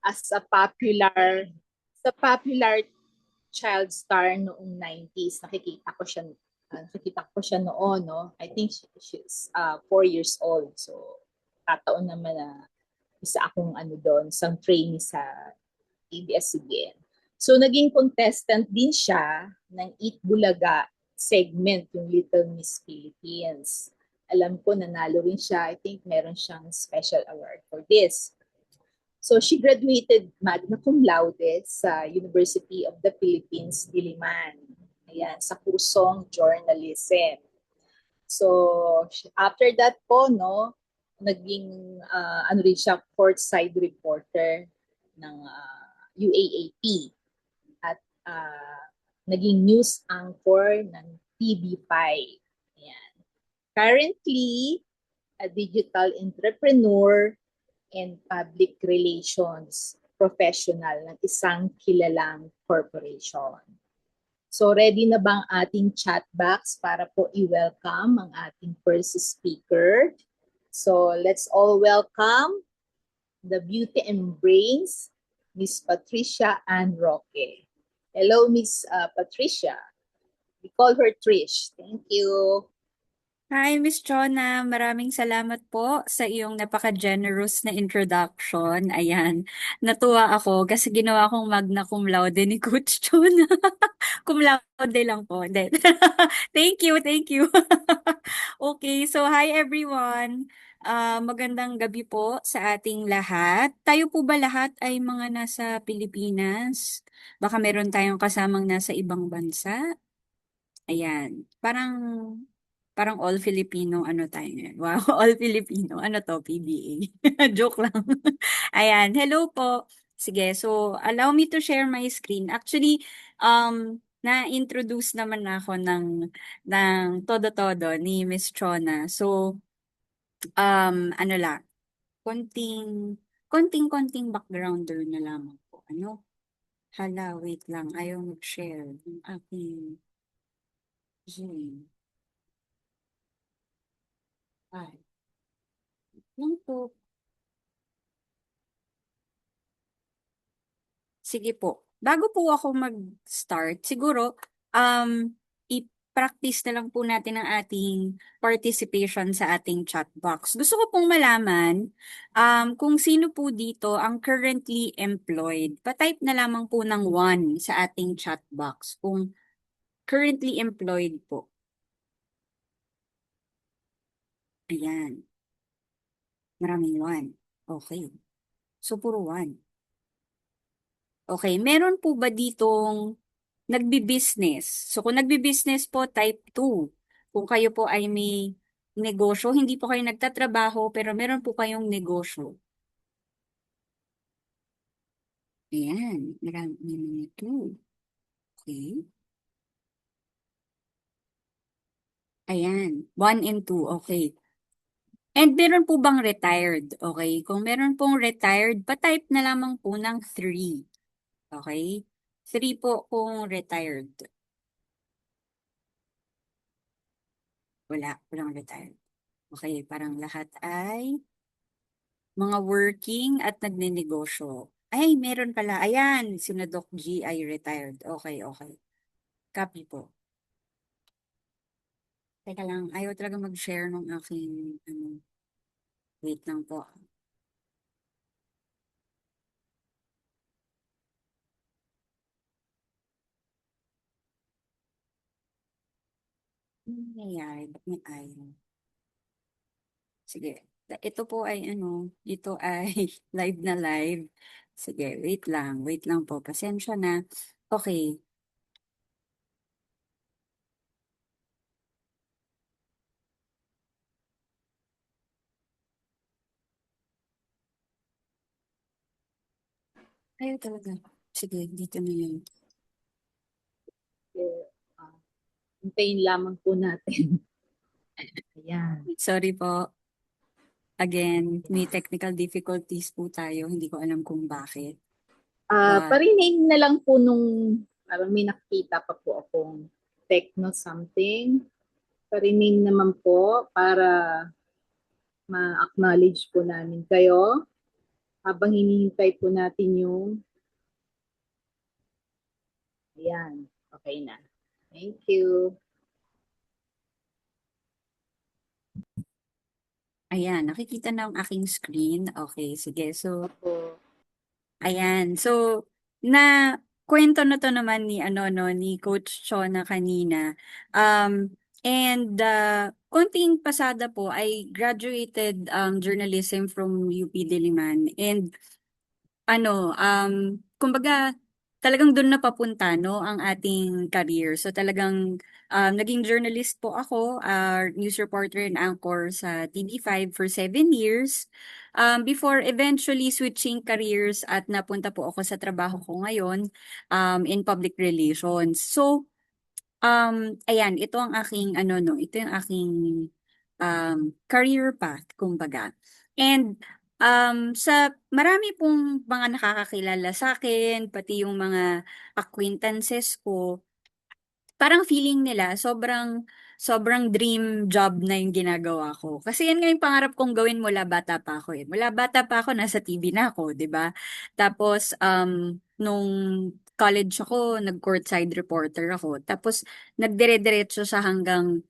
as sa popular child star noong 90s. Nakikita ko siya noon, no? I think she's 4 years old. So, tataon naman na isa akong doon, isang trainee sa ABS-CBN. So, naging contestant din siya ng Eat Bulaga segment, yung Little Miss Philippines. Alam ko, nanalo rin siya. I think meron siyang special award for this. So she graduated magna cum laude sa University of the Philippines, Diliman. Ayan, sa kursong journalism. So after that po, no, naging rin siya courtside reporter ng UAAP at naging news anchor ng TV5. Ayan. Currently, a digital entrepreneur and public relations professional ng isang kilalang corporation. So ready na bang ating chat box para po i-welcome ang ating first speaker? So let's all welcome the beauty and brains, Miss Patricia Ann Roque. Hello, Miss Patricia. We call her Trish. Thank you. Hi, Miss Chona. Maraming salamat po sa iyong napaka-generous na introduction. Ayan, natuwa ako kasi ginawa kong magna cum laude ni Coach Chona. Cum laude lang po. Hindi. Thank you, thank you. Okay, so hi everyone. Magandang gabi po sa ating lahat. Tayo po ba lahat ay mga nasa Pilipinas? Baka meron tayong kasamang nasa ibang bansa? Ayan. Parang all Filipino, ano tayo ngayon? Wow, all Filipino. Ano to, PBA? Joke lang. Ayan, hello po. Sige, so allow me to share my screen. Actually, na-introduce naman ako ng todo-todo ni Miss Chona. So, ano lang, konting backgrounder na lamang po. Ano? Hala, wait lang. Ayaw mag-share ng aking Zoom. Ay, lang po. Sige po. Bago po ako mag-start, siguro, i-practice na lang po natin ang ating participation sa ating chat box. Gusto ko pong malaman kung sino po dito ang currently employed. Pa-type na lamang po ng 1 sa ating chat box kung currently employed po. Ayan. Maraming 1. Okay. So, puro 1. Okay, meron po ba ditong nagbi-business? So kung nagbi-business po, type 2. Kung kayo po ay may negosyo, hindi po kayo nagtatrabaho, pero meron po kayong negosyo. Ayan, marami mga 2. Okay. Ayan, 1 and 2, okay. And meron po bang retired? Okay, kung meron pong retired, pa-type na lamang po ng 3. Okay? 3 po kung retired. Walang retired. Okay, parang lahat ay mga working at nagnenegosyo. Ay, meron pala. Ayan, si Doc G ay retired. Okay, okay. Copy po. Teka lang, ayaw talaga mag-share ng aking, wait lang po. Ano nangyayari? Ba't may ayaw? Sige. Ito po ay ito ay live na live. Sige, wait lang. Wait lang po. Pasensya na. Okay. Ayaw talaga. Sige, dito na yun. Hintayin lamang po natin. Ayan. Sorry po. Again, may technical difficulties po tayo. Hindi ko alam kung bakit. Pa-rename na lang po parang may nakita pa po akong techno something. Pa-rename naman po para ma-acknowledge po namin kayo. Habang hinihintay po natin yung, ayan, okay na. Thank you. Ayan, nakikita na ang aking screen. Okay, sige. So, Opo. ayan. So, na kwento na to naman ni ano no ni Coach Chona kanina. Konting pasada po, I graduated journalism from UP Diliman, and kumbaga, talagang doon na papunta, no, ang ating career. So talagang naging journalist po ako, news reporter and anchor sa TV5 for 7 years. Before eventually switching careers at napunta po ako sa trabaho ko ngayon in public relations. So, ayan, ito ang aking ano no, ito yung aking career path kumbaga. And sa marami pong mga nakakakilala sa akin, pati yung mga acquaintances ko, parang feeling nila sobrang sobrang dream job na yung ginagawa ko. Kasi yan nga yung pangarap kong gawin mula bata pa ako eh. Mula bata pa ako, nasa TV na ako, 'di ba? Tapos nung college ako, nag-courtside reporter ako. Tapos nagdire-diretso sa hanggang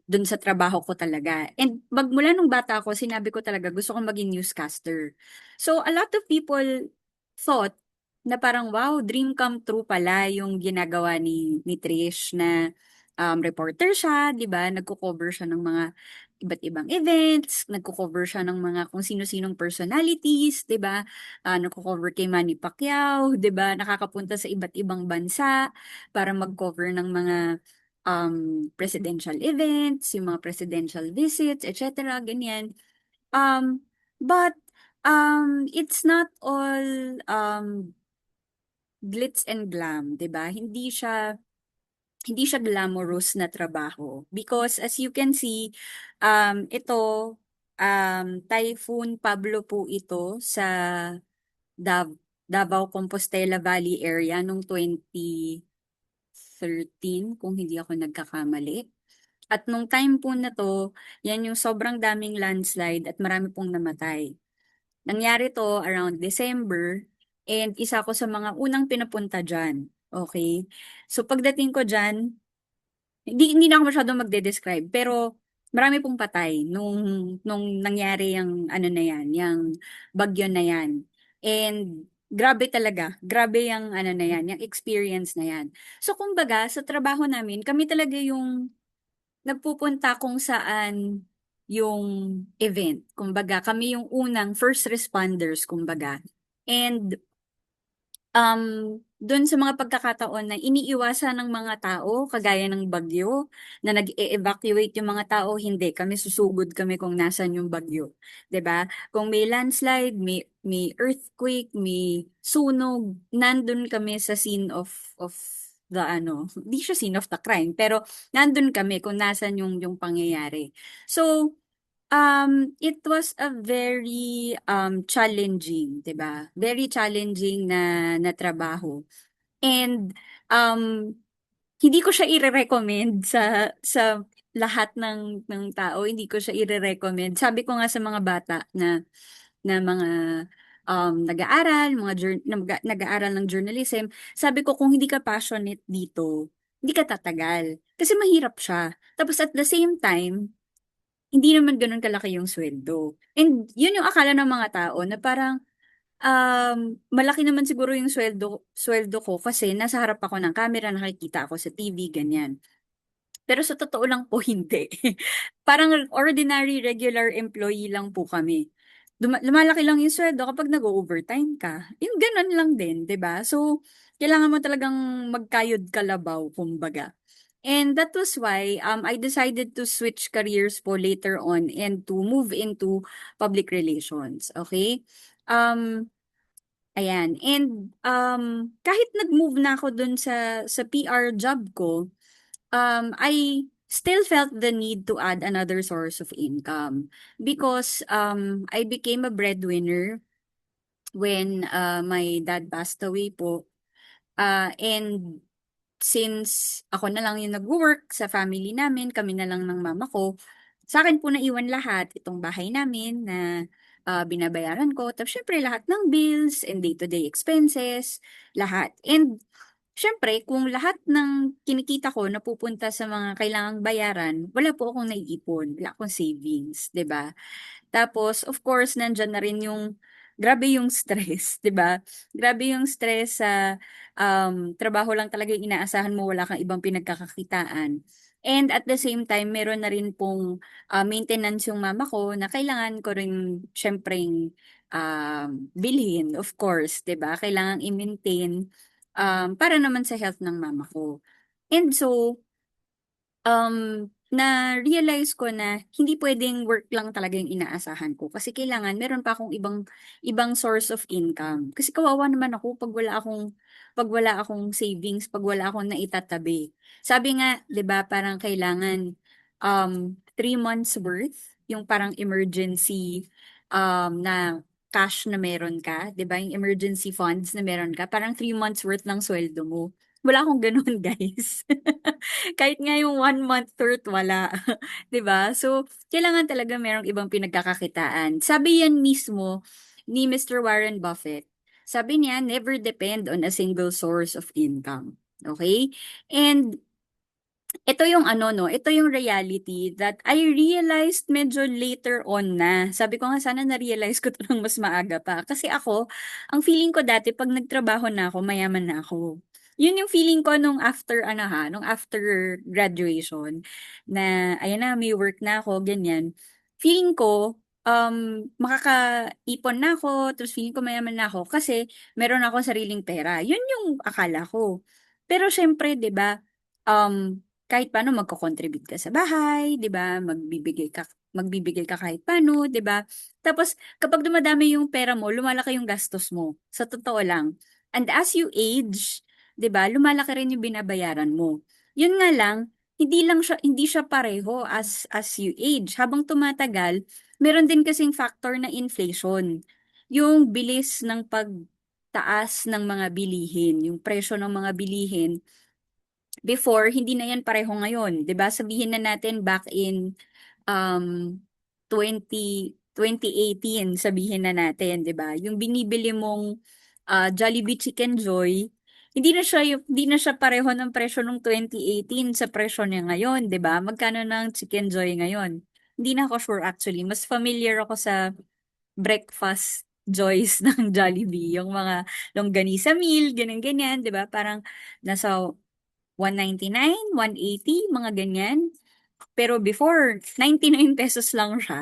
dun sa trabaho ko talaga. And magmula nung bata ako, sinabi ko talaga gusto kong maging newscaster. So a lot of people thought na parang wow, dream come true pala yung ginagawa ni Trish na reporter siya, 'di ba? Nagko-cover siya ng mga iba't ibang events, nagko-cover siya ng mga kung sino-sinong personalities, 'di ba? Nagko-cover kay Manny Pacquiao, 'di ba? Nakakapunta sa iba't ibang bansa para mag-cover ng mga presidential events, yung mga presidential visits, etc. ganyan. Um, but it's not all glitz and glam, 'di ba? Hindi siya glamorous na trabaho because as you can see, ito Typhoon Pablo po ito sa Davao Compostela Valley area nung 2013 kung hindi ako nagkakamali. At nung time po na to, yan yung sobrang daming landslide at marami pong namatay. Nangyari to around December, and isa ako sa mga unang pinapunta dyan. Okay? So pagdating ko dyan, hindi na ako masyadong magde-describe, pero marami pong patay nung nangyari yung ano na yan, yung bagyo na yan. And grabe talaga, grabe yung ano na yan, yung experience na yan. So kumbaga, sa trabaho namin, kami talaga yung nagpupunta kung saan yung event. Kumbaga, kami yung unang first responders, kumbaga. And doon sa mga pagkakataon na iniiwasan ng mga tao, kagaya ng bagyo, na nag-e-evacuate yung mga tao, hindi. Kami susugod kami kung nasan yung bagyo. 'Di ba? Kung may landslide, may earthquake, may sunog, nandun kami sa scene of the ano, hindi siya scene of the crime, pero nandun kami kung nasan yung pangyayari. So, it was a very challenging, 'di ba? Very challenging na trabaho. And um hindi ko siya ire-recommend sa lahat ng tao, hindi ko siya ire-recommend. Sabi ko nga sa mga bata na mga nag-aaral, nag-aaral ng journalism, sabi ko kung hindi ka passionate dito, hindi ka tatagal. Kasi mahirap siya. Tapos at the same time, hindi naman ganun kalaki yung sweldo. And yun yung akala ng mga tao na parang malaki naman siguro yung sweldo ko kasi nasa harap ako ng camera, nakikita ako sa TV, ganyan. Pero sa totoo lang po, hindi. Parang ordinary, regular employee lang po kami. Lumalaki lang yung sweldo kapag nag-overtime ka. Yung ganun lang din, 'di ba? So, kailangan mo talagang magkayod kalabaw, kumbaga. And that was why I decided to switch careers po later on and to move into public relations. Okay? Um, Ayan. And kahit nag-move na ako dun sa PR job ko, I still felt the need to add another source of income because I became a breadwinner when my dad passed away po. And since ako na lang yung nag-work sa family namin, kami na lang ng mama ko, sa akin po naiwan lahat itong bahay namin na binabayaran ko. Tapos syempre lahat ng bills and day-to-day expenses, lahat. And syempre, kung lahat ng kinikita ko napupunta sa mga kailangang bayaran, wala po akong naiipon, wala akong savings, 'di ba? Tapos, of course, nandyan na rin yung, grabe yung stress, 'di ba? Grabe yung stress sa trabaho lang talaga yung inaasahan mo, wala kang ibang pinagkakakitaan. And at the same time, meron na rin pong maintenance yung mama ko na kailangan ko rin syempreng bilhin, of course, 'di ba? Kailangan i-maintain para naman sa health ng mama ko. And so, na-realize ko na hindi pwedeng work lang talaga yung inaasahan ko kasi kailangan meron pa akong ibang source of income. Kasi kawawa naman ako pag wala akong savings, pag wala akong naitatabi. Sabi nga, 'di ba, parang kailangan 3 months worth yung parang emergency na cash na meron ka, 'di ba? Yung emergency funds na meron ka, parang 3 months worth ng sweldo mo. Wala akong ganun, guys. Kahit nga yung 1 month worth, wala. 'Di ba? So, kailangan talaga merong ibang pinagkakakitaan. Sabi yan mismo ni Mr. Warren Buffett. Sabi niya, never depend on a single source of income. Okay? And ito yung ano, no, ito yung reality that I realized medyo later on na. Sabi ko nga sana na-realize ko to ng mas maaga pa. Kasi ako, ang feeling ko dati pag nagtrabaho na ako, mayaman na ako. Yun yung feeling ko nung after ano ha, nung after graduation na ayan na may work na ako, ganyan. Feeling ko makakaipon na ako, tapos feeling ko mayaman na ako kasi meron ako sariling pera. Yun yung akala ko. Pero syempre, 'di ba? Kahit paano magko-contribute ka sa bahay, 'di ba? Magbibigay ka kahit paano, 'di ba? Tapos kapag dumadami yung pera mo, lumalaki yung gastos mo. Sa totoo lang. And as you age, 'di ba? Lumalaki rin yung binabayaran mo. Yun nga lang, hindi siya pareho as you age. Habang tumatagal, meron din kasing factor na inflation. Yung bilis ng pagtaas ng mga bilihin, yung presyo ng mga bilihin before, hindi na yan pareho ngayon. 'Di ba? Sabihin na natin back in um, 2018, sabihin na natin, 'di ba? Yung binibili mong Jollibee Chicken Joy, hindi na siya pareho ng presyo ng 2018 sa presyo niya ngayon, 'di ba? Magkano ng Chicken Joy ngayon? Hindi na ako sure actually. Mas familiar ako sa breakfast joys ng Jollibee, yung mga longganisa meal, ganyan-ganyan, 'di ba? Parang nasa 199, 180, mga ganyan. Pero before, 99 pesos lang siya.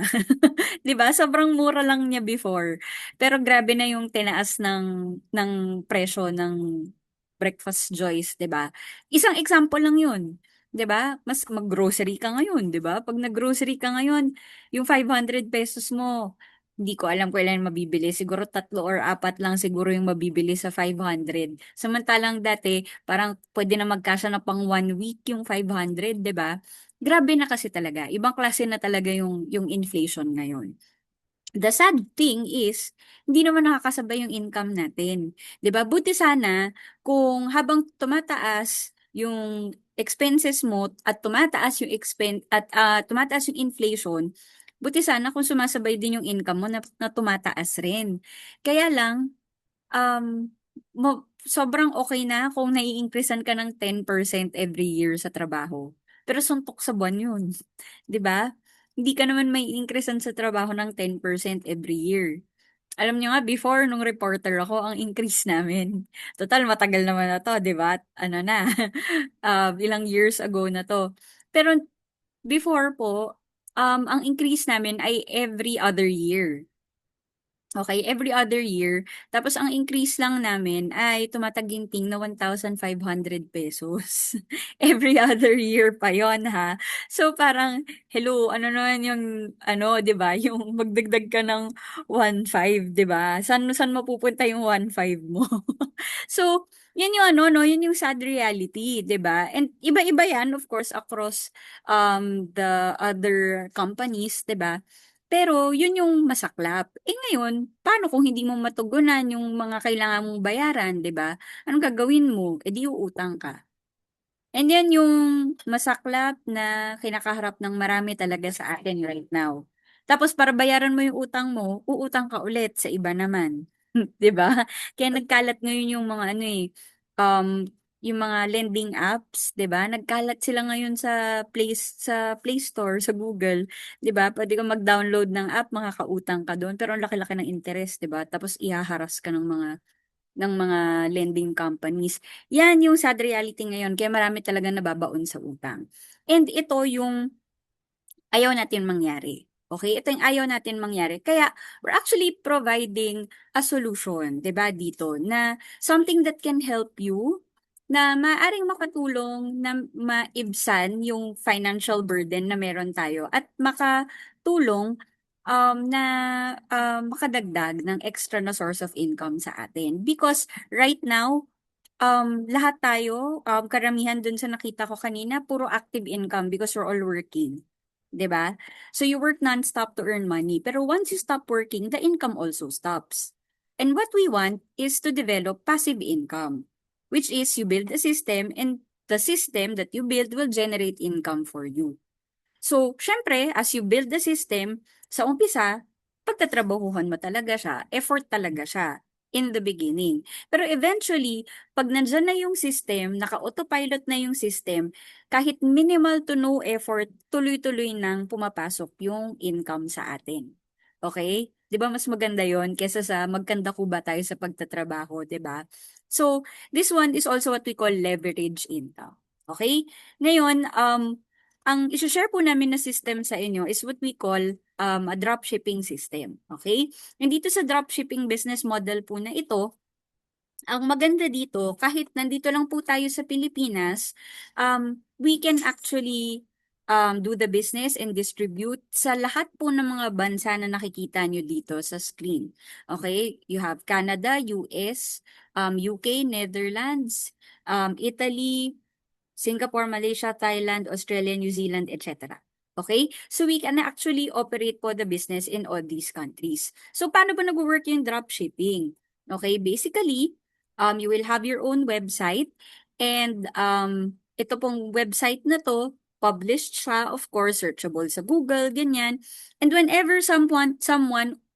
'Di ba? Sobrang mura lang niya before. Pero grabe na yung tinaas ng presyo ng breakfast joys, 'di ba? Isang example lang 'yun. 'Di ba? Mas mag-grocery ka ngayon, 'di ba? Pag nag-grocery ka ngayon, yung 500 pesos mo, hindi ko alam kailan mabibili. Siguro 3 or 4 lang siguro yung mabibili sa 500. Samantalang dati, parang pwede na magkasya na pang 1 week yung 500, 'di ba? Grabe na kasi talaga. Ibang klase na talaga yung inflation ngayon. The sad thing is, hindi naman nakakasabay yung income natin. 'Di ba? Buti sana kung habang tumataas yung expenses mo at tumataas yung inflation, buti sana kung sumasabay din yung income mo na tumataas rin. Kaya lang, sobrang okay na kung nai-increasean ka ng 10% every year sa trabaho. Pero suntok sa buwan yun. 'Di ba? Hindi ka naman may increasean sa trabaho ng 10% every year. Alam niyo nga, before, nung reporter ako, ang increase namin. Total, matagal naman na to, 'di ba? Ano na, ilang years ago na to. Pero before po, ang increase namin ay every other year. Okay, every other year. Tapos ang increase lang namin ay tumataginting na 1,500 pesos. Every other year pa yon ha. So parang, hello, ano naman yung, ano, 'di ba? Yung magdagdag ka ng 1,500, 'di ba? Saan mapupunta yung 1,500 mo? So, yun yung ano, no, yun yung sad reality, 'di ba? And iba-iba yan, of course, across the other companies, 'di ba? Pero yun yung masaklap. Eh ngayon, paano kung hindi mo matugunan yung mga kailangan mong bayaran, 'di ba? Anong gagawin mo? Eh di uutang ka. And yan yung masaklap na kinakaharap ng marami talaga sa atin right now. Tapos para bayaran mo yung utang mo, uutang ka ulit sa iba naman. 'Di ba? Kaya nagkalat ngayon yung mga ano yung mga lending apps, 'di ba? Nagkalat sila ngayon sa Play Store, sa Google, 'di ba? Pwede kang mag-download ng app, makakautang ka doon, pero ang laki-laki ng interest, 'di ba? Tapos ihaharas ka ng mga lending companies. Yan yung sad reality ngayon, kaya marami talaga nababaon sa utang. And ito yung ayaw natin mangyari. Okay? Ito yung ayaw natin mangyari. Kaya, we're actually providing a solution, 'di ba, dito, na something that can help you, na maaring makatulong na maibsan yung financial burden na meron tayo at makatulong na makadagdag ng extra na source of income sa atin. Because right now, lahat tayo, karamihan dun sa nakita ko kanina, puro active income because we're all working. 'Di ba? So you work non-stop to earn money. Pero once you stop working, the income also stops. And what we want is to develop passive income, which is you build a system and the system that you build will generate income for you. So, syempre, as you build the system, sa umpisa, pagtatrabahuhan mo talaga siya, effort talaga siya in the beginning. Pero eventually, pag nandyan na yung system, naka-autopilot na yung system, kahit minimal to no effort, tuloy-tuloy nang pumapasok yung income sa atin. Okay? 'Di ba mas maganda yon kesa sa magkanda ko ba tayo sa pagtatrabaho, 'di ba? So, this one is also what we call leverage income. Okay? Ngayon, ang isi-share po namin na system sa inyo is what we call a dropshipping system. Okay? And dito sa dropshipping business model po na ito, ang maganda dito, kahit nandito lang po tayo sa Pilipinas, we can actually do the business and distribute sa lahat po ng mga bansa na nakikita nyo dito sa screen. Okay? You have Canada, US, UK, Netherlands, Italy, Singapore, Malaysia, Thailand, Australia, New Zealand, etc. Okay? So we can actually operate po the business in all these countries. So paano ba nag-work yung dropshipping? Okay, basically, you will have your own website and ito pong website na to, published siya, of course, searchable sa Google, ganyan. And whenever someone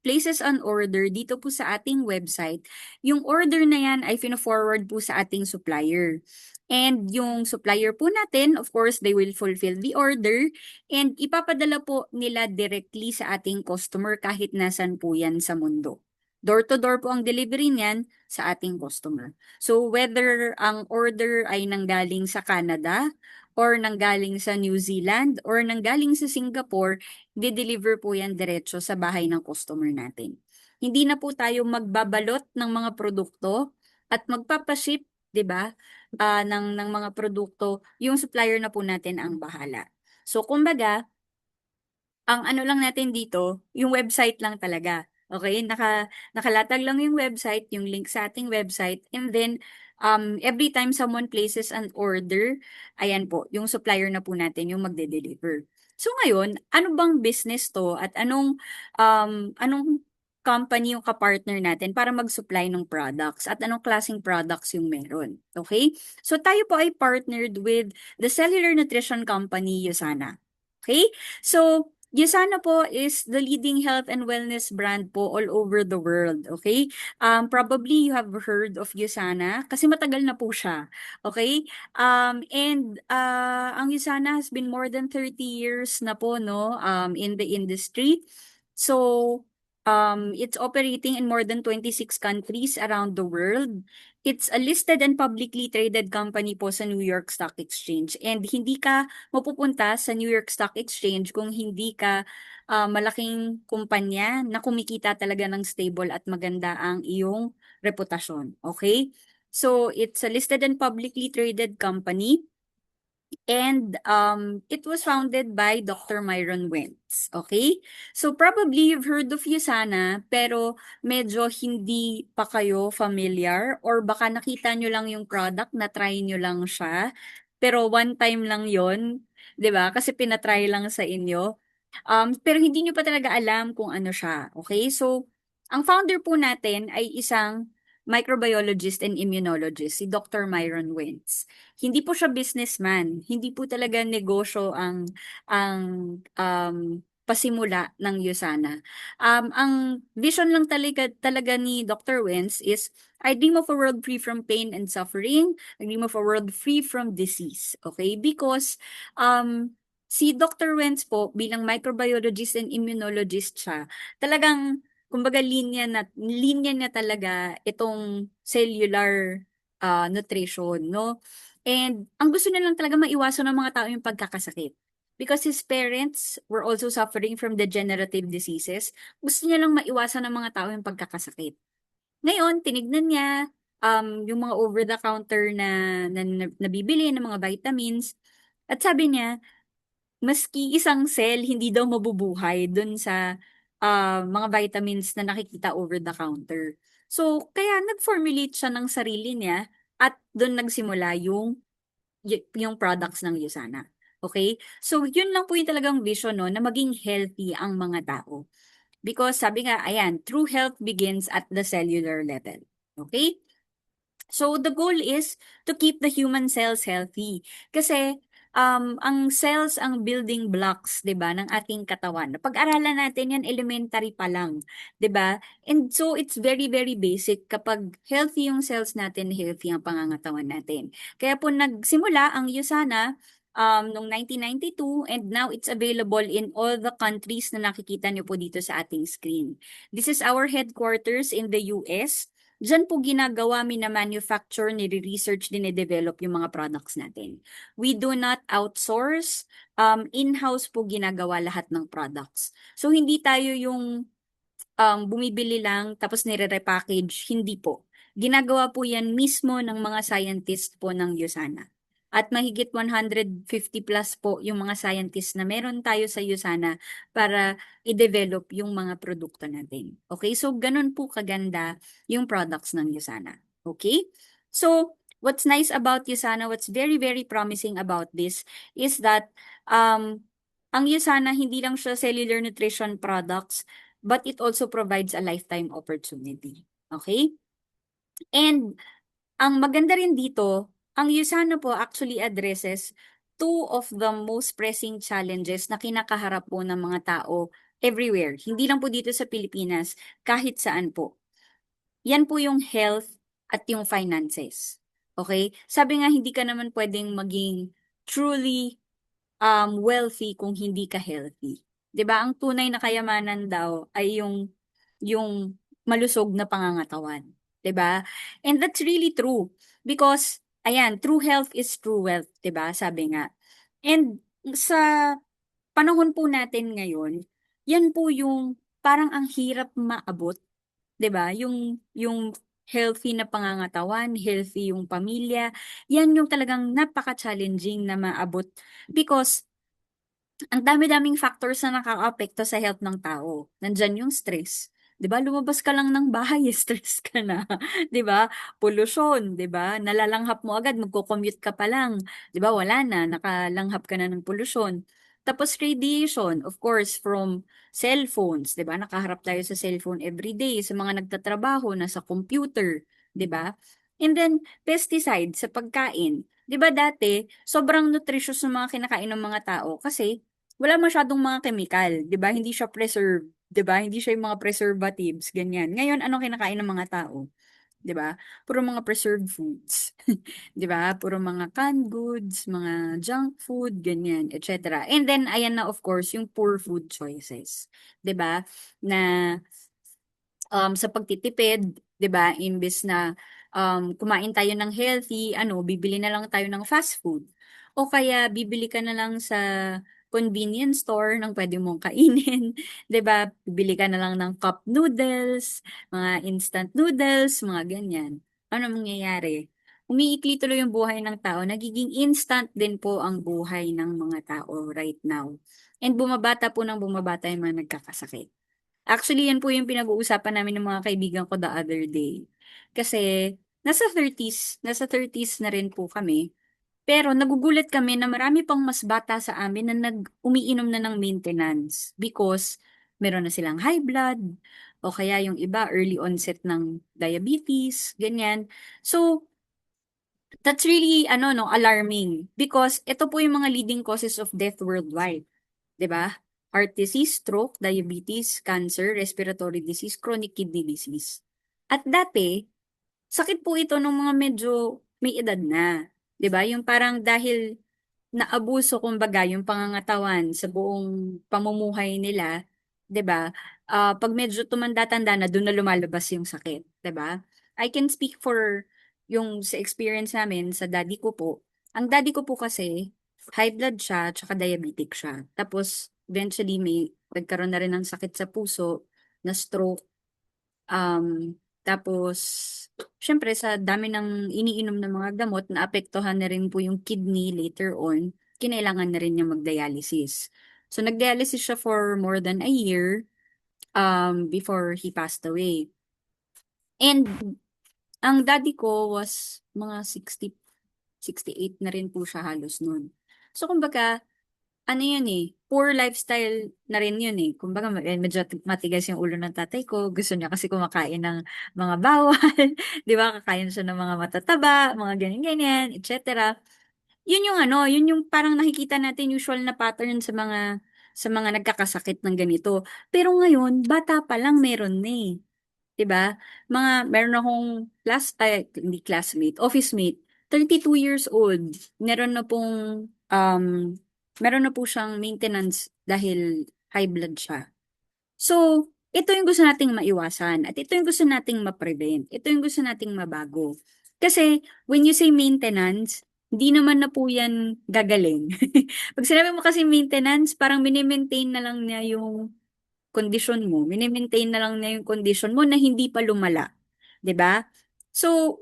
places an order dito po sa ating website, yung order na yan ay fino-forward po sa ating supplier. And yung supplier po natin, of course, they will fulfill the order and ipapadala po nila directly sa ating customer kahit nasan po yan sa mundo. Door to door po ang delivery niyan sa ating customer. So whether ang order ay nanggaling sa Canada or nanggaling sa New Zealand or nanggaling sa Singapore, di-deliver po yan diretso sa bahay ng customer natin. Hindi na po tayo magbabalot ng mga produkto at magpapaship, 'di ba? Ng mga produkto, yung supplier na po natin ang bahala. So, kumbaga, ang ano lang natin dito, yung website lang talaga. Okay? Nakalatag lang yung website, yung link sa ating website, and then, every time someone places an order, ayan po, yung supplier na po natin yung magde-deliver. So ngayon, ano bang business to at anong company yung kapartner natin para mag-supply ng products at anong klaseng products yung meron. Okay? So tayo po ay partnered with the cellular nutrition company Usana. Okay? So, Usana po is the leading health and wellness brand po all over the world. Okay? Probably you have heard of Usana kasi matagal na po siya. Okay? Ang Usana has been more than 30 years na po, no, in the industry. So, it's operating in more than 26 countries around the world. It's a listed and publicly traded company po sa New York Stock Exchange. And hindi ka mapupunta sa New York Stock Exchange kung hindi ka malaking kumpanya na kumikita talaga ng stable at maganda ang iyong reputasyon. Okay? So, it's a listed and publicly traded company. And it was founded by Dr. Myron Wentz. Okay? So probably you've heard of Usana, pero medyo hindi pa kayo familiar or baka nakita nyo lang yung product, na-try nyo lang siya. Pero one time lang yon, 'di ba? Kasi pinatry lang sa inyo. Pero hindi nyo pa talaga alam kung ano siya. Okay? So, ang founder po natin ay isang microbiologist and immunologist, si Dr. Myron Wentz. Hindi po siya businessman, hindi po talaga negosyo ang pasimula ng USANA. Ang vision lang talaga ni Dr. Wentz is, I dream of a world free from pain and suffering. I dream of a world free from disease. Okay? Because si Dr. Wentz po, bilang microbiologist and immunologist siya, talagang, kumbaga, linya niya talaga itong cellular nutrition, no? And ang gusto niya lang talaga maiwasan ng mga tao yung pagkakasakit. Because his parents were also suffering from degenerative diseases, gusto niya lang maiwasan ng mga tao yung pagkakasakit. Ngayon, tinignan niya yung mga over-the-counter na nabibili ng mga vitamins, at sabi niya, maski isang cell hindi daw mabubuhay dun sa mga vitamins na nakikita over the counter. So, kaya nag-formulate siya ng sarili niya at dun nagsimula yung products ng USANA. Okay? So, yun lang po yung talagang vision, no, na maging healthy ang mga tao. Because sabi nga, ayan, true health begins at the cellular level. Okay? So, the goal is to keep the human cells healthy. Kasi, ang cells ang building blocks, 'di ba, ng ating katawan. Napag-aralan natin 'yan elementary pa lang, 'di ba? And so it's very very basic kapag healthy yung cells natin, healthy ang pangangatawan natin. Kaya po nagsimula ang USANA noong 1992, and now it's available in all the countries na nakikita niyo po dito sa ating screen. This is our headquarters in the US. Diyan po ginagawa, mina-manufacture, nire-research, dine-develop yung mga products natin. We do not outsource. In-house po ginagawa lahat ng products. So, hindi tayo yung bumibili lang tapos nire-repackage. Hindi po. Ginagawa po yan mismo ng mga scientist po ng USANA. At mahigit 150 plus po yung mga scientists na meron tayo sa USANA para i-develop yung mga produkto natin. Okay? So, ganun po kaganda yung products ng USANA. Okay? So, what's nice about USANA, what's very, very promising about this is that ang USANA, hindi lang siya cellular nutrition products, but it also provides a lifetime opportunity. Okay? And ang maganda rin dito, ang USANA po actually addresses two of the most pressing challenges na kinakaharap po ng mga tao everywhere. Hindi lang po dito sa Pilipinas, kahit saan po. Yan po yung health at yung finances. Okay? Sabi nga, hindi ka naman pwedeng maging truly wealthy kung hindi ka healthy. 'Di ba? Ang tunay na kayamanan daw ay yung malusog na pangangatawan, 'di ba? And that's really true because ayan, true health is true wealth, 'di ba? Sabi nga. And sa panahon po natin ngayon, yan po yung parang ang hirap maabot, 'di ba? Yung healthy na pangangatawan, healthy yung pamilya, yan yung talagang napaka-challenging na maabot because ang dami-daming factors na nakakaapekto sa health ng tao. Nandyan yung stress. 'Di ba? Lumabas ka lang ng bahay, stress ka na. 'Di ba? Pollution, 'di ba? Nalalanghap mo agad, magko-commute ka pa lang. 'Di ba? Wala na, nakalanghap ka na ng pollution. Tapos radiation, of course, from cellphones, 'di ba? Nakaharap tayo sa cellphone every day, sa mga nagtatrabaho, nasa computer, 'di ba? And then pesticide sa pagkain. 'Di ba dati, sobrang nutritious ng mga kinakain ng mga tao kasi wala masyadong mga chemical, 'di ba? Hindi siya preserved, 'di ba? Hindi siya yung mga preservatives, ganyan. Ngayon, ano kinakain ng mga tao? 'Di ba? Puro mga preserved foods. 'Di ba? Puro mga canned goods, mga junk food, ganyan, etc. And then ayan na, of course, yung poor food choices, 'di ba? Na sa pagtitipid, 'di ba, imbes na kumain tayo ng healthy, bibili na lang tayo ng fast food. O kaya bibili ka na lang sa convenience store ng pwede mong kainin, 'di ba? Bibili ka na lang ng cup noodles, mga instant noodles, mga ganyan. Ano mangyayari? Umiikli tuloy yung buhay ng tao, nagiging instant din po ang buhay ng mga tao right now. And bumabata po ng bumabata yung mga nagkakasakit. Actually, yan po yung pinag-uusapan namin ng mga kaibigan ko the other day. Kasi, nasa 30s na rin po kami. Pero nagugulat kami na marami pang mas bata sa amin na umiinom na ng maintenance because meron na silang high blood o kaya yung iba early onset ng diabetes, ganyan. So, that's really no, alarming because ito po yung mga leading causes of death worldwide, 'di ba? heart disease, stroke, diabetes, cancer, respiratory disease, chronic kidney disease. At dati, sakit po ito ng mga medyo may edad na. 'Di ba? Yung parang dahil naabuso kumbaga yung pangangatawan sa buong pamumuhay nila, 'di ba? Pag medyo tumanda-tanda na doon na lumalabas yung sakit, 'di ba? I can speak for yung sa experience namin sa daddy ko po. Ang daddy ko po kasi high blood siya, tsaka diabetic siya. Tapos eventually may nagkaroon na rin ng sakit sa puso, na stroke. Tapos, syempre, sa dami ng iniinom ng mga gamot, naapektuhan na rin po yung kidney later on, kinailangan na rin niya mag-dialysis. So, nag-dialysis siya for more than a year before he passed away. And ang daddy ko was mga 68 na rin po siya halos nun. So, kumbaga, ano yun eh, poor lifestyle na rin yun eh. Kumbaga, medyo matigas yung ulo ng tatay ko. Gusto niya kasi kumakain ng mga bawal. Di ba? Kakain siya ng mga matataba, mga ganyan-ganyan, etc. Yun yung ano, yun yung parang nakikita natin usual na pattern sa mga nagkakasakit ng ganito. Pero ngayon, bata pa lang meron na eh. 'Di ba? Meron akong hindi classmate, office mate, 32 years old. Um, meron na po siyang maintenance dahil high blood siya. So, ito yung gusto nating maiwasan at ito yung gusto nating ma-prevent. Ito yung gusto nating mabago. Kasi, when you say maintenance, hindi naman na po yan gagaling. Pag sinabi mo kasi maintenance, parang mini-maintain na lang niya yung kondisyon mo. Mini-maintain na lang niya yung kondisyon mo na hindi pa lumala. 'Di ba? So,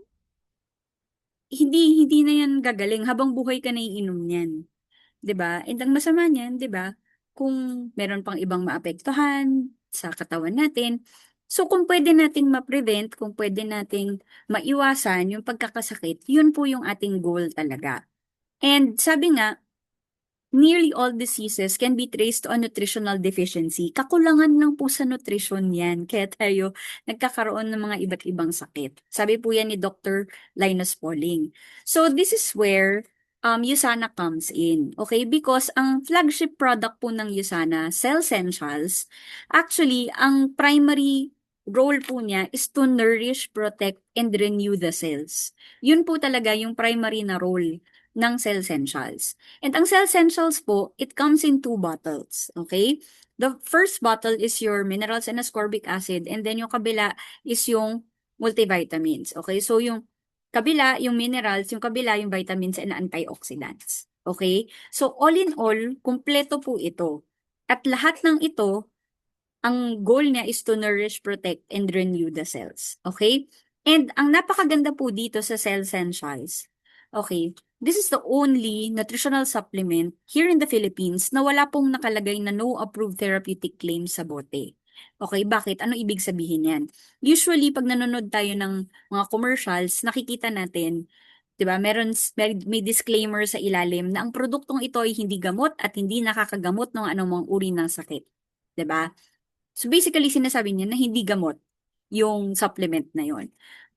hindi na yan gagaling habang buhay ka na iinom niyan. 'Di ba? And ang masama niyan, 'di ba? Kung meron pang ibang maapektuhan sa katawan natin. So, kung pwede nating ma-prevent, kung pwede nating maiwasan yung pagkakasakit, yun po yung ating goal talaga. And sabi nga, nearly all diseases can be traced to a nutritional deficiency. Kakulangan lang po sa nutrition yan. Kaya tayo nagkakaroon ng mga iba't ibang sakit. Sabi po yan ni Dr. Linus Pauling. So this is where USANA comes in. Okay? Because ang flagship product po ng USANA, Cell Essentials, actually, ang primary role po niya is to nourish, protect, and renew the cells. Yun po talaga yung primary na role ng Cell Essentials. And ang Cell Essentials po, it comes in two bottles. Okay? The first bottle is your minerals and ascorbic acid, and then yung kabila is yung multivitamins. Okay? So yung kabila, yung minerals, yung kabila, yung vitamins and antioxidants. Okay? So all in all, kumpleto po ito. At lahat ng ito, ang goal niya is to nourish, protect, and renew the cells. Okay? And ang napakaganda po dito sa Cell Essentials, okay, this is the only nutritional supplement here in the Philippines na wala pong nakalagay na no approved therapeutic claim sa bote. Okay, bakit? Ano ibig sabihin yan? Usually, pag nanonood tayo ng mga commercials, nakikita natin, 'di ba? May disclaimer sa ilalim na ang produktong ito ay hindi gamot at hindi nakakagamot ng anumang uri ng sakit. 'Di ba? So basically, sinasabi niya na hindi gamot yung supplement na yon.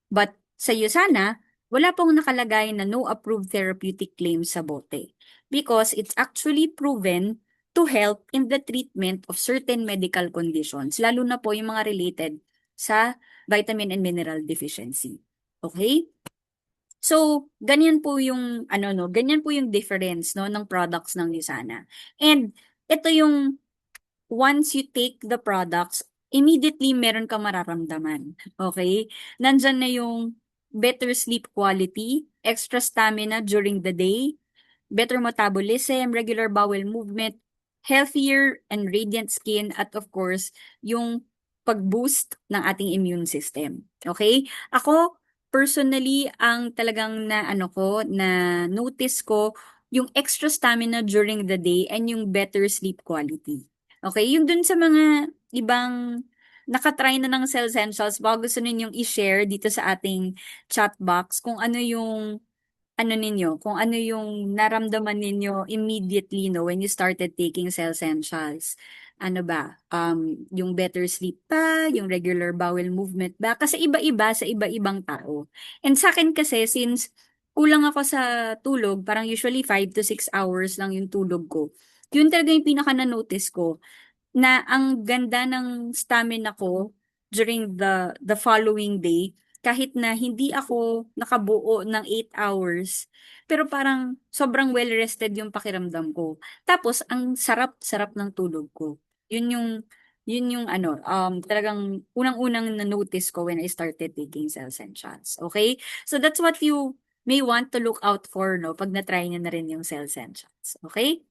But sa USANA, wala pong nakalagay na no approved therapeutic claim sa bote because it's actually proven to help in the treatment of certain medical conditions, lalo na po yung mga related sa vitamin and mineral deficiency. Okay? So, ganyan po yung ganyan po yung difference no ng products ng USANA. And ito yung once you take the products, immediately meron kang mararamdaman. Okay? Nandyan na yung better sleep quality, extra stamina during the day, better metabolism, regular bowel movement, healthier and radiant skin, at of course, yung pag-boost ng ating immune system. Okay? Ako, personally, ang talagang na notice ko, yung extra stamina during the day and yung better sleep quality. Okay? Yung dun sa mga ibang nakatry na ng Cell Essentials, baka gusto ninyong i-share dito sa ating chat box kung ano yung kung ano yung naramdaman ninyo immediately, no, when you started taking Cell Essentials. Ano ba? Yung better sleep pa, yung regular bowel movement ba? Kasi iba-iba sa iba-ibang tao. And sa akin kasi, since kulang ako sa tulog, parang usually 5 to 6 hours lang yung tulog ko. Yun talaga yung pinaka na-notice ko na ang ganda ng stamina ko during the following day kahit na hindi ako nakabuo ng 8 hours pero parang sobrang well rested yung pakiramdam ko. Tapos ang sarap-sarap ng tulog ko. Yun yung talagang unang-unang na-notice ko when I started taking Cells and Shots. Okay? So that's what you may want to look out for, no, pag na-try niyo na rin yung Cells and Shots. Okay?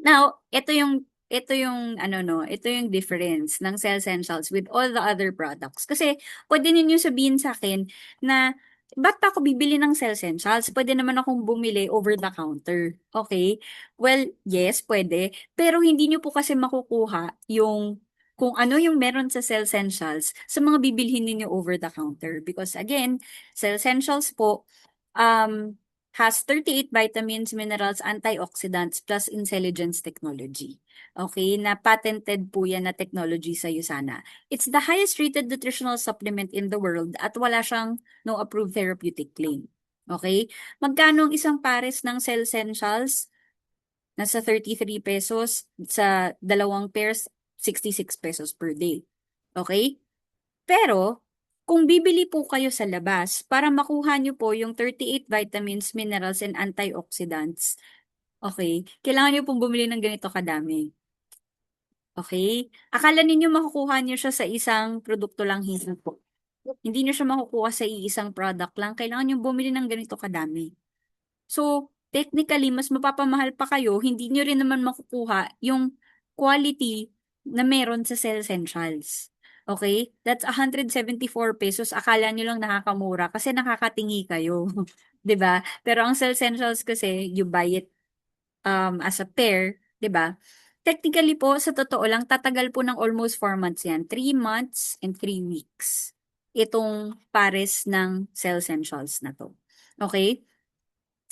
Now, ito yung difference ng Cell Essentials with all the other products. Kasi, pwede ninyo sabihin sa akin na, ba't pa ako bibili ng Cell Essentials? Pwede naman akong bumili over the counter. Okay? Well, yes, pwede. Pero hindi nyo po kasi makukuha yung kung ano yung meron sa Cell Essentials sa mga bibilhin ninyo over the counter. Because again, Cell Essentials po, um, has 38 vitamins, minerals, antioxidants, plus intelligence technology. Okay, na patented po yan na technology sa USANA. It's the highest rated nutritional supplement in the world at wala siyang no approved therapeutic claim. Okay? Magkano ang isang pares ng Cell Essentials? Nasa 33 pesos. Sa dalawang pairs, 66 pesos per day. Okay? Pero, kung bibili po kayo sa labas, para makuha nyo po yung 38 vitamins, minerals, and antioxidants, okay, kailangan nyo pong bumili ng ganito kadami. Okay? Akala ninyo makukuha nyo siya sa isang produkto lang, hindi po. Hindi nyo siya makukuha sa iisang product lang. Kailangan nyo bumili ng ganito kadami. So, technically, mas mapapamahal pa kayo, hindi nyo rin naman makukuha yung quality na meron sa Cell Essentials. Okay? That's 174 pesos. Akala nyo lang nakakamura kasi nakakatingi kayo. 'Di ba? Pero ang Cell Essentials kasi, you buy it as a pair, 'di ba? Technically po, sa totoo lang, tatagal po ng almost 4 months yan. 3 months and 3 weeks. Itong pares ng Cell Essentials na to. Okay?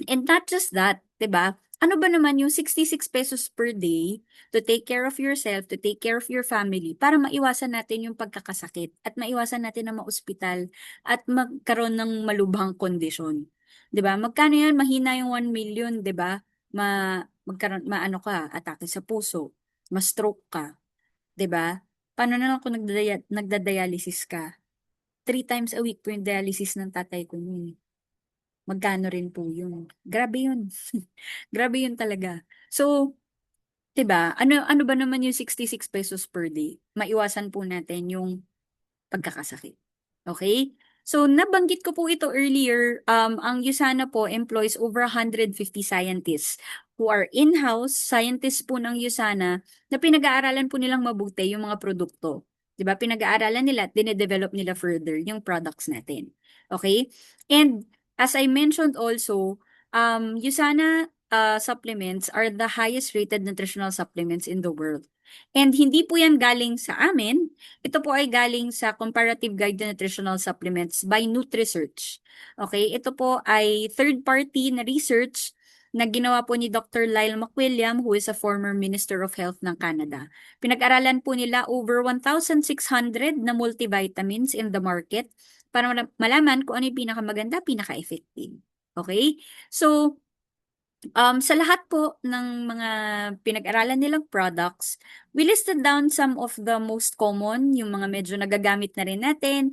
And not just that, 'di ba? Ano ba naman yung 66 pesos per day to take care of yourself, to take care of your family, para maiwasan natin yung pagkakasakit at maiwasan natin na ma-ospital at magkaroon ng malubhang kondisyon. 'Di ba? Magkano yan? Mahina yung 1 million, 'di ba? Magkaroon maano ka, atake sa puso, ma-stroke ka, 'di ba? Paano na lang kung nagda-dialysis ka? 3 times a week po yung dialysis ng tatay ko noon. Magkano rin po yun. Grabe yun. Grabe yun talaga. So, 'di ba? Ano ba naman yung 66 pesos per day? Maiwasan po natin yung pagkakasakit. Okay? So, nabanggit ko po ito earlier. Ang USANA po employs over 150 scientists who are in-house scientists po ng USANA na pinag-aaralan po nilang mabuti yung mga produkto. 'Di ba? Pinag-aaralan nila at dinedevelop nila further yung products natin. Okay? And as I mentioned also, USANA supplements are the highest rated nutritional supplements in the world. And hindi po yan galing sa amin, ito po ay galing sa Comparative Guide to Nutritional Supplements by NutriSearch. Okay, ito po ay third-party na research na ginawa po ni Dr. Lyle McWilliam, who is a former Minister of Health ng Canada. Pinag-aralan po nila over 1,600 na multivitamins in the market para malaman kung ano yung pinakamaganda, pinaka-effective. Okay? So, sa lahat po ng mga pinag-aralan nilang products, we listed down some of the most common, yung mga medyo nagagamit na rin natin,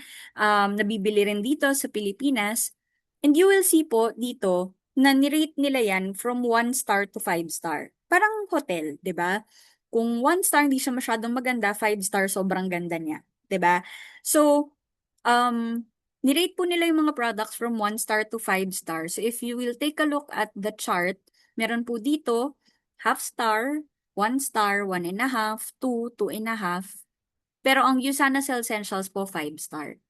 nabibili rin dito sa Pilipinas. And you will see po dito na nirate nila yan from 1 star to 5 star. Parang hotel, 'di ba? Kung 1 star hindi siya masyadong maganda, 5 star sobrang ganda niya, 'di ba? So, nirate po nila yung mga products from 1 star to 5 star. So if you will take a look at the chart, meron po dito, half star, 1 star, 1.5, 2, 2.5. Pero ang Usana Cell Essentials po, 5 star.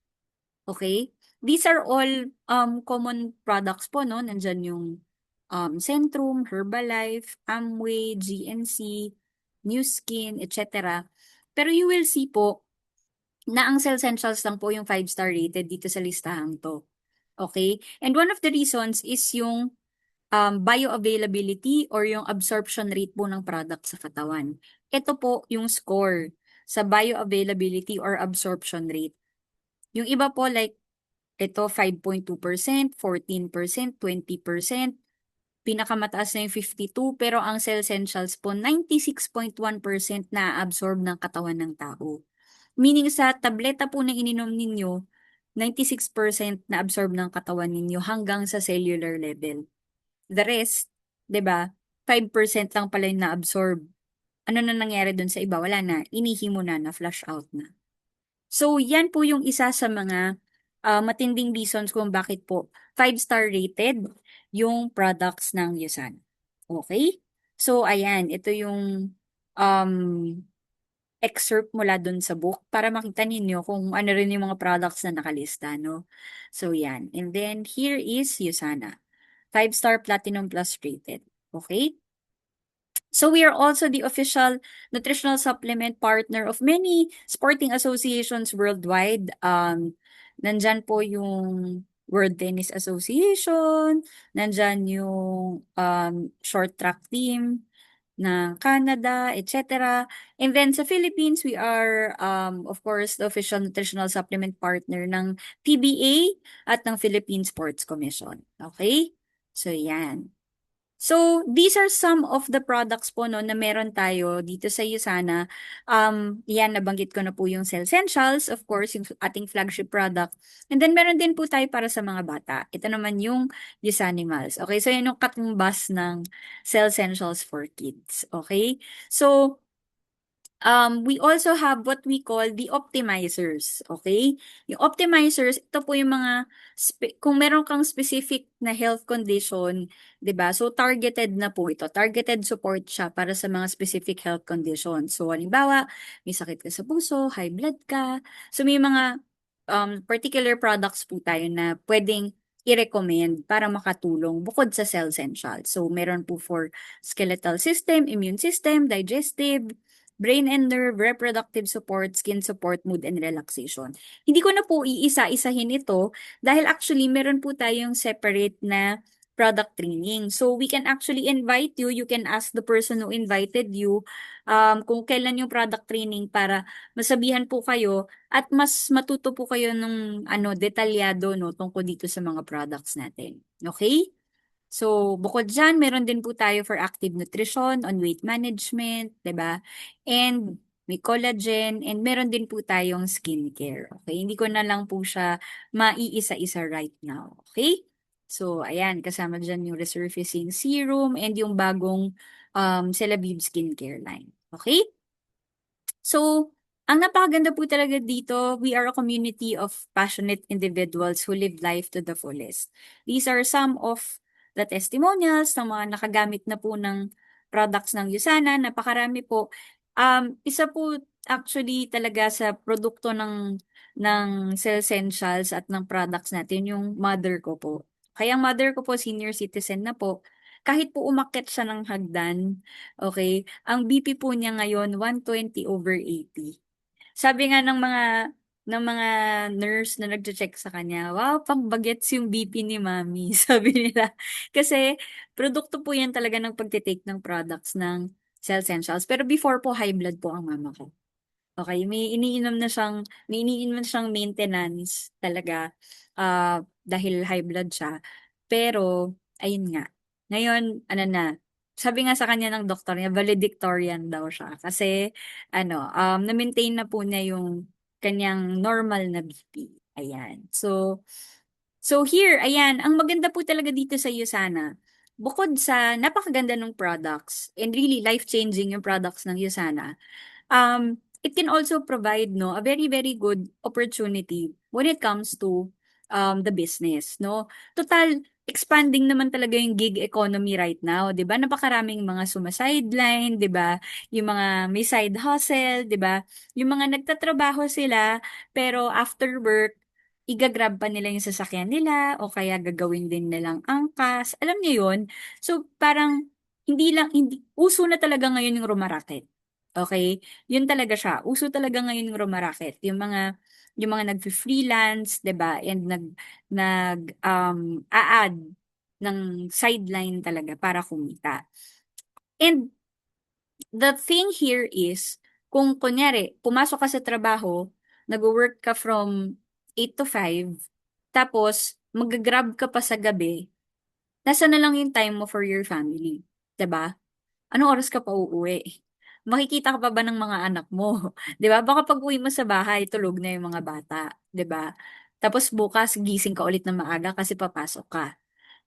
Okay? These are all common products po, no? Nandyan yung Centrum, Herbalife, Amway, GNC, New Skin, etc. Pero you will see po, na ang Cell Essentials lang po yung 5-star rated dito sa listahang to. Okay? And one of the reasons is yung bioavailability or yung absorption rate po ng product sa katawan. Ito po yung score sa bioavailability or absorption rate. Yung iba po like ito 5.2%, 14%, 20%. pinakamataas na yung 52, pero ang cell essentials po, 96.1% na absorb ng katawan ng tao. Meaning sa tableta po na ininom ninyo, 96% na absorb ng katawan ninyo hanggang sa cellular level. The rest, 'di ba? 5% lang pala yung na-absorb. Ano na nangyari dun sa iba? Wala na. Inihi mo na, na-flush out na. So, yan po yung isa sa mga matinding reasons kung bakit po 5-star rated yung products ng Yusan. Okay? So, ayan. Ito yung um, excerpt mula dun sa book para makita ninyo kung ano rin yung mga products na nakalista, no? So, yan. And then, here is Usana. 5-star Platinum Plus rated. Okay? So we are also the official nutritional supplement partner of many sporting associations worldwide. Nandyan po yung World Tennis Association, nandyan yung short track team ng Canada, etc. And then sa Philippines, we are, of course, the official nutritional supplement partner ng PBA at ng Philippine Sports Commission. Okay? So, yan. So, these are some of the products po no, na meron tayo dito sa Usana. Yan, nabanggit ko na po yung Cell Essentials, of course, yung ating flagship product. And then, meron din po tayo para sa mga bata. Ito naman yung Usanimals. Okay, so yan yung katumbas ng Cell Essentials for Kids. Okay, so, we also have what we call the optimizers, okay? Yung optimizers, ito po yung mga, kung meron kang specific na health condition, 'di ba? So, targeted na po ito. Targeted support siya para sa mga specific health conditions. So, halimbawa, may sakit ka sa puso, high blood ka. So, may mga particular products po tayo na pwedeng i-recommend para makatulong bukod sa cell essential. So, meron po for skeletal system, immune system, digestive, brain and nerve, reproductive support, skin support, mood and relaxation. Hindi ko na po iisa-isahin ito dahil actually meron po tayong separate na product training. So we can actually invite you, you can ask the person who invited you kung kailan yung product training para masabihan po kayo at mas matuto po kayo ng detalyado no tungkol dito sa mga products natin. Okay? So, bukod dyan, meron din po tayo for active nutrition, on weight management, 'di ba? And may collagen, and meron din po tayong skincare. Okay? Hindi ko na lang po siya maiisa-isa right now. Okay? So, ayan, kasama dyan yung resurfacing serum and yung bagong Celavive skincare line. Okay? So, ang napakaganda po talaga dito, we are a community of passionate individuals who live life to the fullest. These are some of the testimonials ng mga nakagamit na po ng products ng Usana. Napakarami po. Isa po actually talaga sa produkto ng Cell Essentials at ng products natin, yung mother ko po. Kaya ang mother ko po, senior citizen na po. Kahit po umakyat siya ng hagdan, okay, ang BP po niya ngayon 120/80. Sabi nga ng mga nurse na nagche-check sa kanya, wow, pang bagets yung BP ni Mami, sabi nila. Kasi produkto po yan talaga ng pagtitake ng products ng Cell Essentials. Pero before po, high blood po ang mama ko. Okay, may iniinom na siyang maintenance talaga dahil high blood siya. Pero, ayun nga. Ngayon, ano na, sabi nga sa kanya ng doktor niya, valedictorian daw siya. Kasi, na-maintain na po niya yung kanyang normal na BP. Ayan. So here, ayan, ang maganda po talaga dito sa Usana, bukod sa napakaganda ng products, and really life-changing yung products ng Usana, it can also provide no a very very good opportunity when it comes to the business no total expanding naman talaga yung gig economy right now 'di ba napakaraming mga sumasideline 'di ba yung mga may side hustle 'di ba yung mga nagtatrabaho sila pero after work igagrab pa nila yung sasakyan nila o kaya gagawin din nilang angkas alam niyo yun so parang hindi uso na talaga ngayon yung rumaraket. Okay? Yun talaga siya. Uso talaga ngayon yung rumaraket. Yung mga nag-freelance, 'di ba? And a-add ng sideline talaga para kumita. And the thing here is, kung kunyari, pumasok ka sa trabaho, nag-work ka from 8 to 5, tapos mag-grab ka pa sa gabi, Nasaan na lang yung time mo for your family? 'Di ba? Anong oras ka pa uuwi? Makikita ka pa ba ng mga anak mo? 'Di ba? Baka pag-uwi mo sa bahay, tulog na yung mga bata, 'di ba? Tapos bukas gising ka ulit ng maaga kasi papasok ka.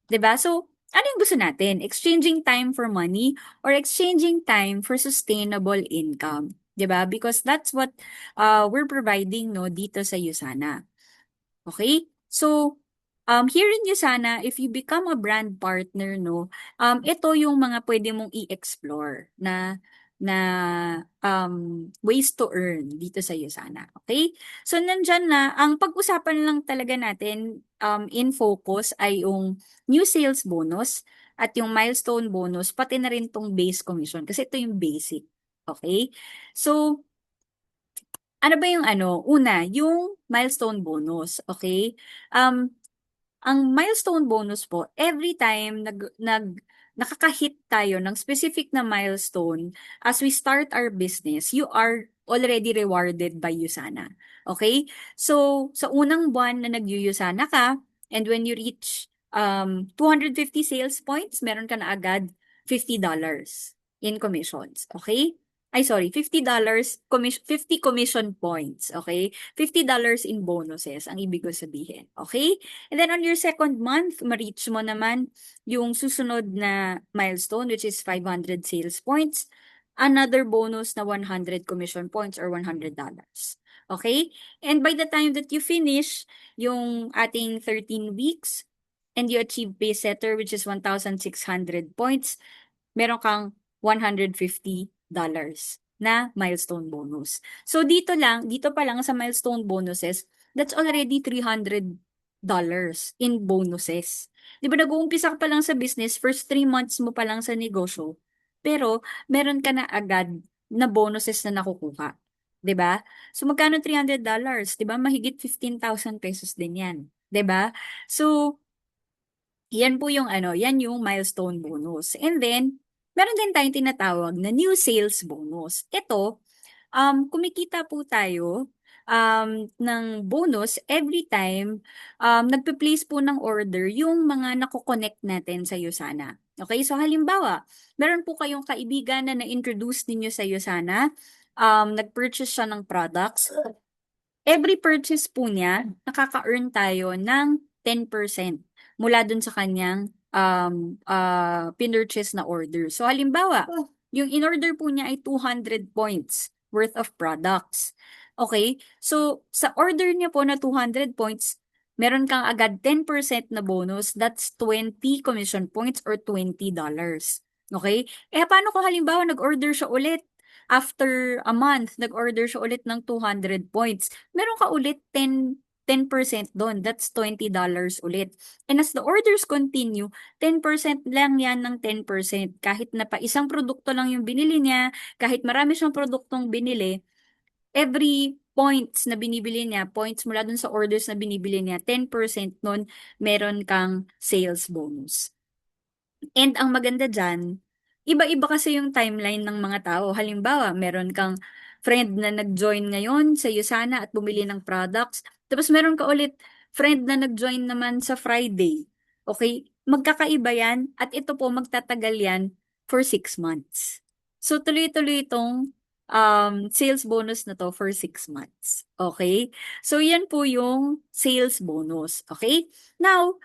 'Di ba? So, ano yung gusto natin? Exchanging time for money or exchanging time for sustainable income? 'Di ba? Because that's what we're providing no dito sa Usana. Okay? So, here in Usana, if you become a brand partner, no, ito yung mga pwede mong i-explore na ways to earn dito sa Usana. Okay? So, nandyan na, ang pag-usapan lang talaga natin in focus ay yung new sales bonus at yung milestone bonus, pati na rin tong base commission kasi ito yung basic. Okay? So, ano ba yung ano? Una, yung milestone bonus, okay? Um, ang milestone bonus po, every time nakaka-hit tayo ng specific na milestone, as we start our business, you are already rewarded by Usana. Okay? So, sa unang buwan na nag-Usana ka, and when you reach 250 sales points, meron ka na agad $50 in commissions. Okay? Ay, sorry, $50, 50 commission points. Okay? $50 in bonuses, ang ibig ko sabihin. Okay? And then on your second month, ma-reach mo naman yung susunod na milestone, which is 500 sales points, another bonus na 100 commission points or $100. Okay? And by the time that you finish yung ating 13 weeks and you achieve pace setter, which is 1,600 points, meron kang $150 na milestone bonus. So dito pa lang sa milestone bonuses, that's already $300 in bonuses. Di ba nag-uumpisa ka pa lang sa business, first 3 months mo pa lang sa negosyo, pero meron ka na agad na bonuses na nakukuha. Di ba? So magkano $300? Di ba? Mahigit 15,000 pesos din yan. Di ba? So, yan po yung ano, yan yung milestone bonus. And then, meron din tayong tinatawag na new sales bonus. Ito, kumikita po tayo ng bonus every time nagpe-place po ng order yung mga nako-connect natin sa Usana. Okay, so halimbawa, meron po kayong kaibigan na na-introduce ninyo sa Usana, nag-purchase siya ng products. Every purchase po niya, nakaka-earn tayo ng 10% mula dun sa kanyang pinurchase na order. So halimbawa, yung in-order po niya ay 200 points worth of products. Okay? So sa order niya po na 200 points, meron kang agad 10% na bonus. That's 20 commission points or $20. Okay? Eh paano kung halimbawa nag-order siya ulit? After a month, nag-order siya ulit ng 200 points. Meron ka ulit 10% doon. That's $20 ulit. And as the orders continue, 10% lang yan ng 10%. Kahit na pa isang produkto lang yung binili niya, kahit marami siyang produktong binili, every points na binibili niya, points mula dun sa orders na binibili niya, 10% nun, meron kang sales bonus. And ang maganda dyan, iba-iba kasi yung timeline ng mga tao. Halimbawa, meron kang friend na nag-join ngayon sa Usana at bumili ng products. Tapos meron ka ulit friend na nag-join naman sa Friday. Okay? Magkakaiba yan at ito po magtatagal yan for 6 months. So tuloy-tuloy itong sales bonus na to for 6 months. Okay? So yan po yung sales bonus. Okay? Now,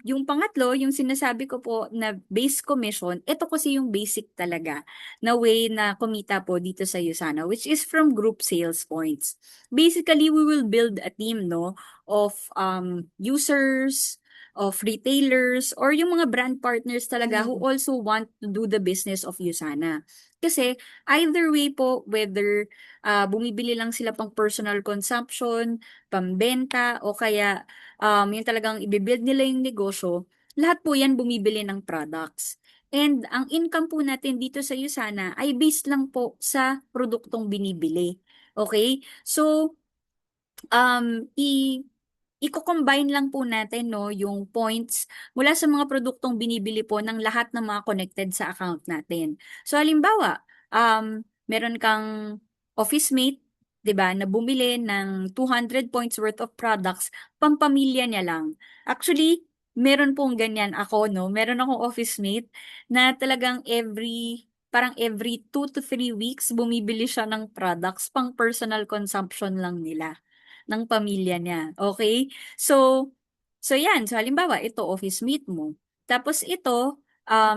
yung pangatlo, yung sinasabi ko po na base commission, ito kasi yung basic talaga na way na kumita po dito sa Usana, which is from group sales points. Basically, we will build a team, no, of users, of retailers, or yung mga brand partners talaga who also want to do the business of Usana. Kasi either way po, whether bumibili lang sila pang personal consumption, pambenta, o kaya yung talagang ibibuild nila yung negosyo, lahat po yan bumibili ng products. And ang income po natin dito sa Usana ay based lang po sa produktong binibili. Okay? So, i-combine lang po natin no, yung points mula sa mga produktong binibili po ng lahat ng mga connected sa account natin. So, halimbawa, meron kang office mate, 'di ba, na bumili ng 200 points worth of products, pampamilya niya lang. Actually, meron pong ganyan ako, no? Meron akong office mate na talagang parang every 2 to 3 weeks, bumibili siya ng products pang personal consumption lang nila, ng pamilya niya. Okay? So yan. So, halimbawa, ito, office mate mo. Tapos ito,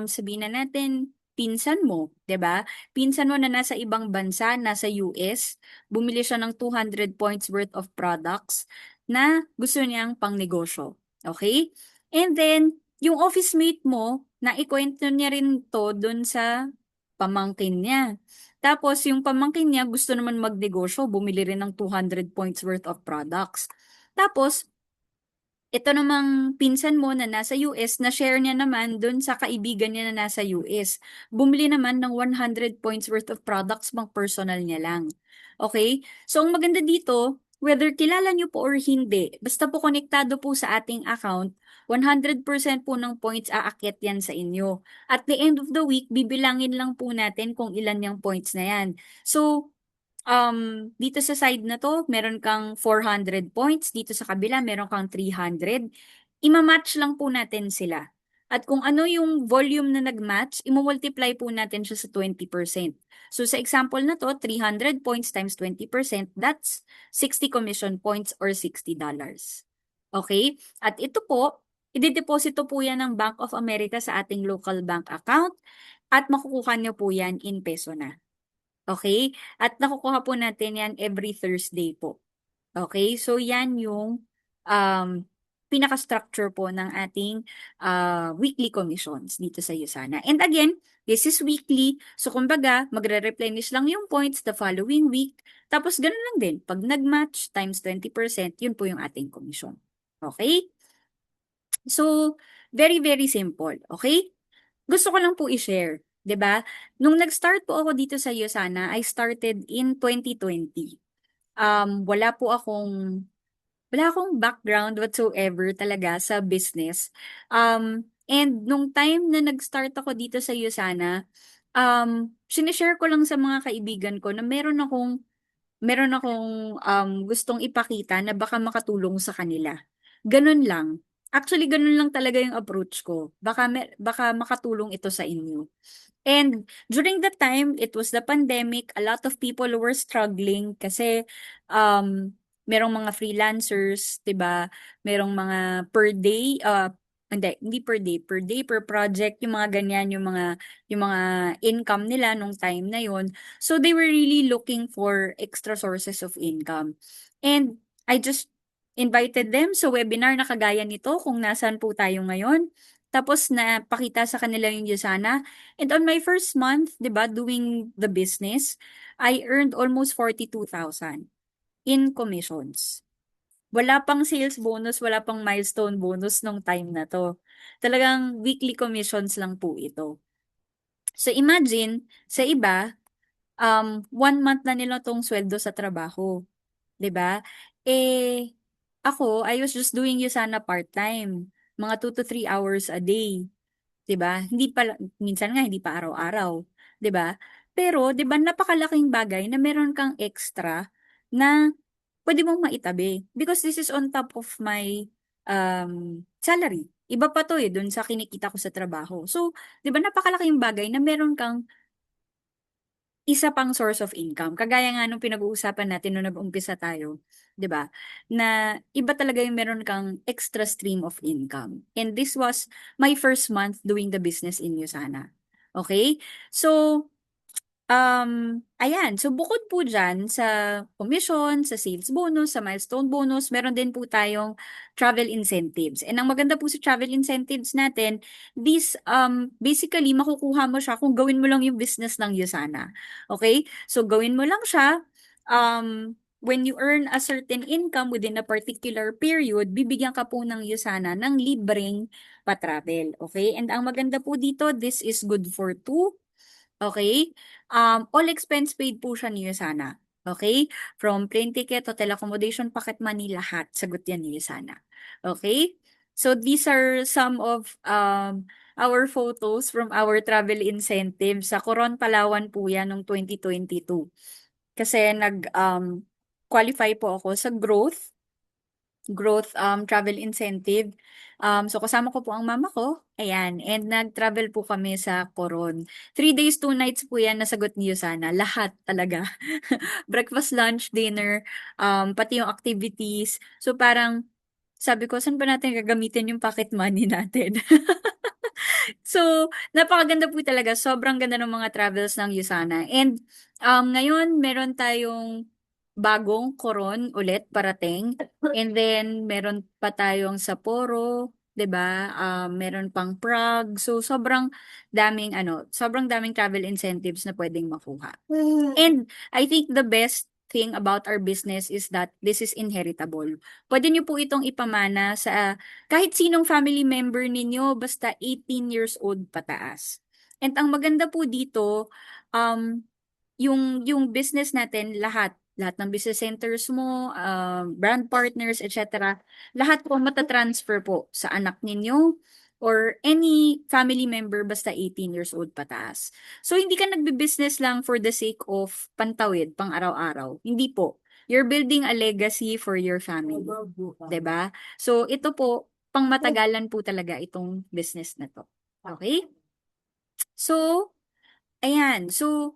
sabihin na natin, pinsan mo, 'di ba? Pinsan mo na nasa ibang bansa, nasa US, bumili siya ng 200 points worth of products na gusto niyang pangnegosyo. Okay? And then, yung office mate mo, naikwento niya rin to dun sa pamangkin niya. Tapos, yung pamangkin niya gusto naman magnegosyo, bumili rin ng 200 points worth of products. Tapos, ito namang pinsan mo na nasa US, na share niya naman dun sa kaibigan niya na nasa US. Bumili naman ng 100 points worth of products pang personal niya lang. Okay? So, ang maganda dito, whether kilala niyo po or hindi, basta po konektado po sa ating account, 100% po ng points aakyat yan sa inyo. At the end of the week, bibilangin lang po natin kung ilan yung points na yan. So, dito sa side na to, meron kang 400 points. Dito sa kabila, meron kang 300. Ima-match lang po natin sila. At kung ano yung volume na nag-match, imumultiply po natin siya sa 20%. So sa example na to, 300 points times 20%, that's 60 commission points or $60. Okay? At ito po, idedeposito po yan ng Bank of America sa ating local bank account at makukuha nyo po yan in peso na. Okay? At nakukuha po natin yan every Thursday po. Okay? So, yan yung um, pinaka-structure po ng ating weekly commissions dito sa Usana. And again, this is weekly. So, kumbaga, magre-replenish lang yung points the following week. Tapos, ganun lang din. Pag nag-match times 20%, yun po yung ating commission. Okay? So, very, very simple. Okay? Gusto ko lang po i-share, 'di ba? Nung nag-start po ako dito sa Yosana, I started in 2020. Wala akong background whatsoever talaga sa business. And nung time na nag-start ako dito sa Yosana, sinishare ko lang sa mga kaibigan ko na meron akong gustong ipakita na baka makatulong sa kanila. Ganun lang. Actually, ganun lang talaga yung approach ko. Baka makatulong ito sa inyo. And during that time, it was the pandemic. A lot of people were struggling kasi um, merong mga freelancers, 'di ba? Merong mga per day, hindi per day, per project, yung mga ganyan, yung mga income nila nung time na yon. So they were really looking for extra sources of income. And I just invited them sa webinar na kagaya nito kung nasaan po tayo ngayon. Tapos napakita sa kanila yung Yusana. And on my first month, 'di ba, doing the business, I earned almost 42,000 in commissions. Wala pang sales bonus, wala pang milestone bonus nung time na to. Talagang weekly commissions lang po ito. So imagine, sa iba, 1 month na nila tong sweldo sa trabaho. 'Di ba? Eh, ako, I was just doing Yusana part-time. Mga 2 to 3 hours a day. 'Di ba? Hindi pa minsan nga hindi pa araw-araw, 'di ba? Pero 'di ba napakalaking bagay na meron kang extra na pwede mong maitabi because this is on top of my salary. Iba pa 'to eh dun sa kinikita ko sa trabaho. So, 'di ba napakalaking bagay na meron kang isa pang source of income. Kagaya nga nung pinag-uusapan natin nung nag-umpisa tayo, 'di ba? Na iba talaga yung meron kang extra stream of income. And this was my first month doing the business in Usana. Okay? So, ayan. So, bukod po dyan sa commission, sa sales bonus, sa milestone bonus, meron din po tayong travel incentives. And ang maganda po sa travel incentives natin, basically, makukuha mo siya kung gawin mo lang yung business ng Yusana. Okay? So, gawin mo lang siya, when you earn a certain income within a particular period, bibigyan ka po ng Yusana ng libreng pa-travel. Okay? And ang maganda po dito, this is good for two. Okay? All expense paid po siya niyo sana. Okay? From plane ticket, hotel accommodation, pocket money, lahat. Sagot yan niyo sana. Okay? So these are some of our photos from our travel incentive. Sa Coron, Palawan po yan noong 2022. Kasi qualify po ako sa growth growth travel incentive. So kasama ko po ang mama ko. Ayan. And nag-travel po kami sa Coron. 3 days, 2 nights po yan nasagot niyo sana. Lahat talaga. Breakfast, lunch, dinner, pati yung activities. So parang sabi ko, saan ba natin gagamitin yung pocket money natin? So, napakaganda po talaga. Sobrang ganda ng mga travels ng Yusana. And ngayon, meron tayong bagong Coron ulit parating. And then, meron pa tayong Sapporo, 'di ba? Meron pang Prague. So, sobrang daming travel incentives na pwedeng makuha. And I think the best thing about our business is that this is inheritable. Pwede niyo po itong ipamana sa kahit sinong family member ninyo, basta 18 years old pataas. And ang maganda po dito, um, yung business natin, lahat ng business centers mo, brand partners, etc., lahat po matatransfer po sa anak ninyo or any family member basta 18 years old pataas. So, hindi ka nagbi-business lang for the sake of pantawid, pang araw-araw. Hindi po. You're building a legacy for your family. 'Di ba? So, ito po, pang matagalan po talaga itong business na to. Okay? So, ayan. So,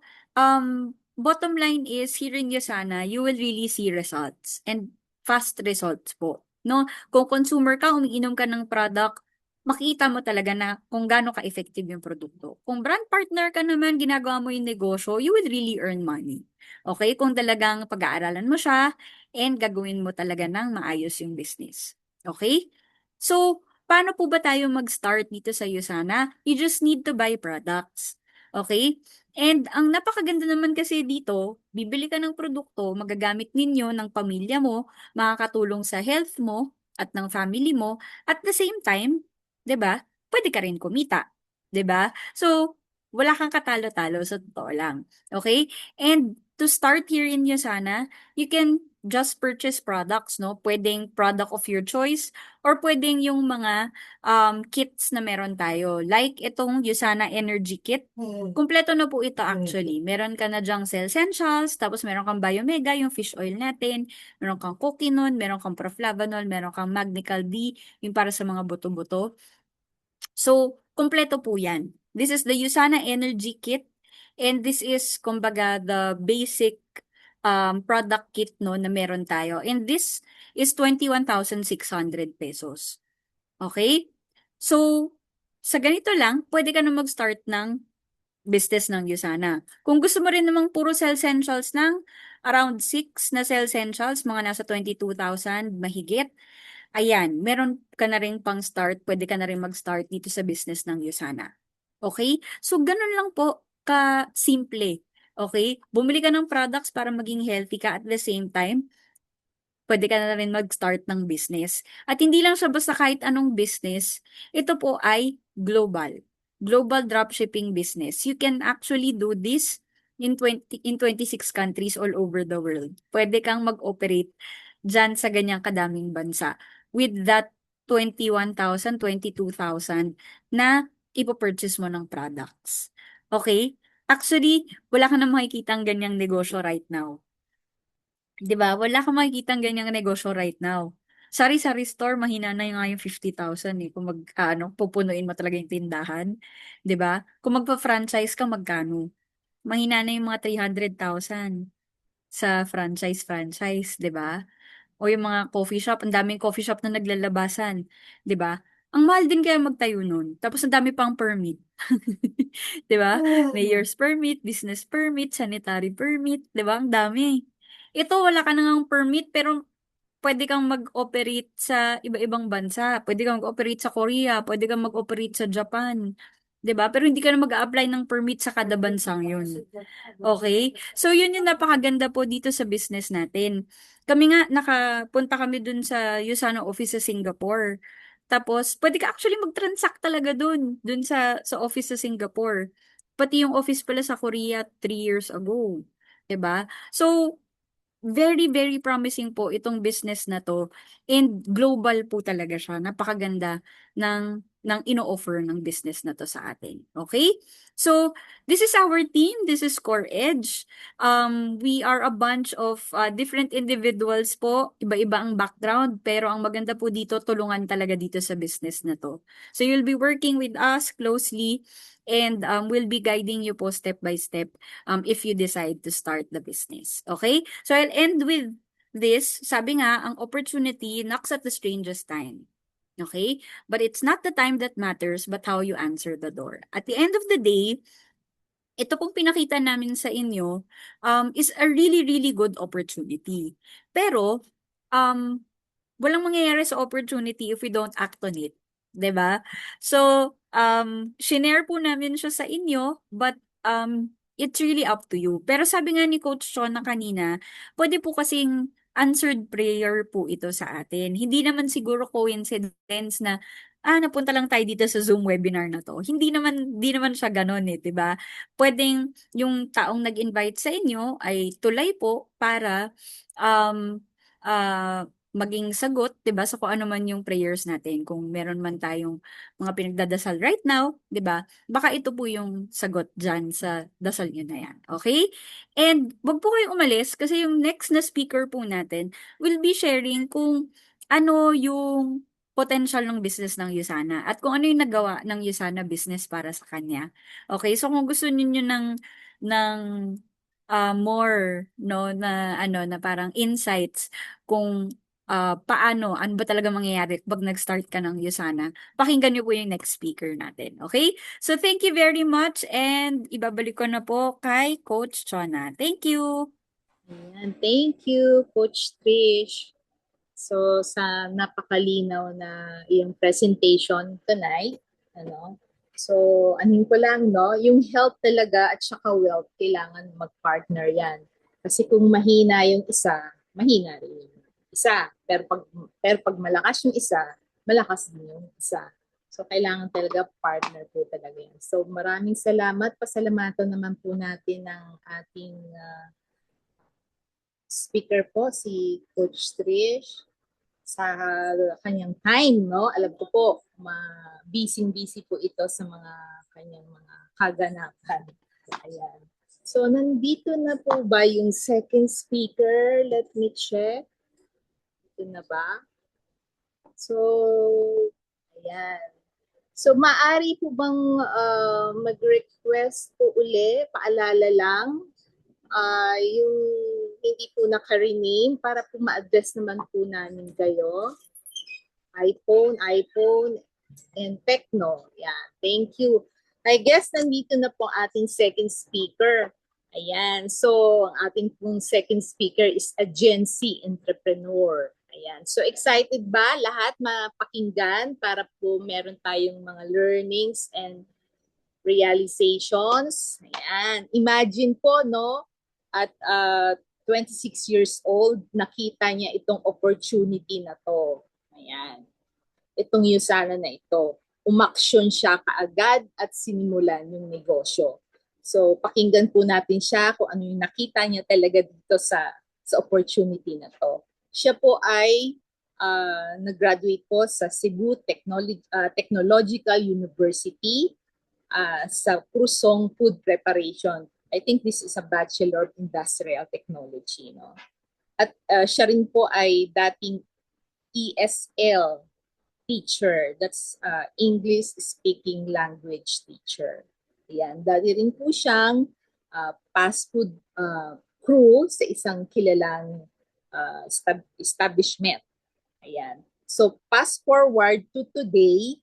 bottom line is, here in Yasana, you will really see results and fast results po. No? Kung consumer ka, umiinom ka ng product, makita mo talaga na kung gaano ka-effective yung produkto. Kung brand partner ka naman, ginagawa mo yung negosyo, you will really earn money. Okay? Kung talagang pag-aaralan mo siya and gagawin mo talaga ng maayos yung business. Okay? So, paano po ba tayo mag-start dito sa Yusana? You just need to buy products. Okay? And ang napakaganda naman kasi dito, bibili ka ng produkto, magagamit ninyo ng pamilya mo, makakatulong sa health mo at ng family mo, at the same time, 'di ba? Pwede ka rin kumita, 'di ba? So, wala kang katalo-talo sa totoo lang. Okay? And to start here in Yasana, you can just purchase products, no? Pwedeng product of your choice or pwedeng yung mga kits na meron tayo. Like itong Yusana Energy Kit. Kumpleto na po ito actually. Meron ka na dyang Cell Essentials, tapos meron kang Biomega, yung fish oil natin, meron kang Coquinon, meron kang Proflavanol, meron kang Magnical D, yung para sa mga buto-buto. So, kumpleto po yan. This is the Yusana Energy Kit, and this is, kumbaga, the basic product kit no na meron tayo. And this is 21,600 pesos. Okay? So, sa ganito lang, pwede ka na mag-start ng business ng Yusana. Kung gusto mo rin namang puro cell essentials ng around 6 na cell essentials, mga nasa 22,000 mahigit, ayan, meron ka na rin pang start, pwede ka na rin mag-start dito sa business ng Yusana. Okay? So, ganun lang po ka-simple. Okay? Bumili ka ng products para maging healthy ka at the same time, pwede ka na rin mag-start ng business. At hindi lang siya basta kahit anong business, ito po ay global. Global dropshipping business. You can actually do this in 26 countries all over the world. Pwede kang mag-operate dyan sa ganyang kadaming bansa with that 21,000, 22,000 na ipopurchase mo ng products. Okay? Actually, wala ka na makikita ganyang negosyo right now. 'Di ba? Wala kang makikitang ganyang negosyo right now. Sari-sari store, mahina na yung nga yung 50,000 eh. Kung pupunuin mo talaga yung tindahan. 'Di ba? Kung magpa-franchise ka, magkano? Mahina na yung mga 300,000 sa franchise, 'di ba? O yung mga coffee shop, ang daming coffee shop na naglalabasan, 'di ba? Ang mahal din kaya magtayo nun. Tapos ang dami pang permit. 'Di ba? Mayor's permit, business permit, sanitary permit, 'di ba? Ang dami. Ito wala ka nang permit pero pwede kang mag-operate sa iba-ibang bansa. Pwede kang mag-operate sa Korea, pwede kang mag-operate sa Japan. 'Di ba? Pero hindi ka na mag-a-apply ng permit sa kada bansang 'yun. Okay? So, yun yung napakaganda po dito sa business natin. Kami nga, nakapunta kami dun sa Yusano office sa Singapore. Tapos, pwede ka actually mag-transact talaga dun sa office sa Singapore. Pati yung office pala sa Korea 3 years ago. 'Di ba? So, very, very promising po itong business na to. And global po talaga siya. Napakaganda ng ng ino-offer ng business na to sa atin. Okay? So, this is our team. This is Core Edge. We are a bunch of different individuals po. Iba-iba ang background. Pero ang maganda po dito, tulungan talaga dito sa business na to. So, you'll be working with us closely and we'll be guiding you po step by step if you decide to start the business. Okay? So, I'll end with this. Sabi nga, ang opportunity knocks at the strangest time. Okay? But it's not the time that matters, but how you answer the door. At the end of the day, ito pong pinakita namin sa inyo is a really, really good opportunity. Pero, um, walang mangyayari sa opportunity if we don't act on it. 'Di ba? So, shinare po namin siya sa inyo, but it's really up to you. Pero sabi nga ni Coach Sean na kanina, pwede po kasing answered prayer po ito sa atin. Hindi naman siguro coincidence na napunta lang tayo dito sa Zoom webinar na to. Hindi naman siya ganoon 'di ba? Pwedeng yung taong nag-invite sa inyo ay tulay po para um, uh, maging sagot, 'di ba, sa kung ano man yung prayers natin. Kung meron man tayong mga pinagdadasal right now, 'di ba? Baka ito po yung sagot diyan sa dasal niyo na 'yan. Okay? And wag po kayong umalis kasi yung next na speaker po natin will be sharing kung ano yung potential ng business ng Yusana at kung ano yung nagawa ng Yusana business para sa kanya. Okay? So kung gusto niyo ng more no na ano na parang insights kung paano, ano ba talaga mangyayari pag nag-start ka ng Yusana. Pakinggan niyo po yung next speaker natin. Okay? So, thank you very much and ibabalik ko na po kay Coach Chona. Thank you! Ayan. Thank you, Coach Trish. So, sa napakalinaw na iyong presentation tonight, ano, so, anin ko lang, no, yung health talaga at saka wealth, kailangan mag-partner yan. Kasi kung mahina yung isa, mahina rin yung isa. Pero pag malakas yung isa, malakas din yung isa. So, kailangan talaga partner po talaga yan. So, maraming salamat. Pasalamatan naman po natin ng ating speaker po, si Coach Trish sa kanyang time, no? Alam ko po, busy-busy po ito sa mga kanyang mga kaganapan. Ayan. So, nandito na po ba yung second speaker? Let me check. Ito na ba? So, ayan. So, maari po bang mag-request po uli, paalala lang, yung hindi po naka-rename para po ma-address naman po namin kayo. iPhone, and Tecno. Yeah, thank you. I guess nandito na po ating second speaker. Ayan, so ang ating pong second speaker is a Gen Z entrepreneur. Ayan, so excited ba lahat mapakinggan para po meron tayong mga learnings and realizations? Ayan, imagine po, no, at 26 years old, nakita niya itong opportunity na to. Ayan, itong Yusana na ito. Umaksyon siya kaagad at sinimulan yung negosyo. So, pakinggan po natin siya kung ano yung nakita niya talaga dito sa opportunity na to. Siya po ay nag-graduate po sa Cebu Technological University sa Krusong Food Preparation. I think this is a Bachelor of Industrial Technology. No? At siya rin po ay dating ESL teacher. That's English speaking language teacher. Ayan. Dati rin po siyang fast food crew sa isang kilalang establishment. Ayan. So fast forward to today,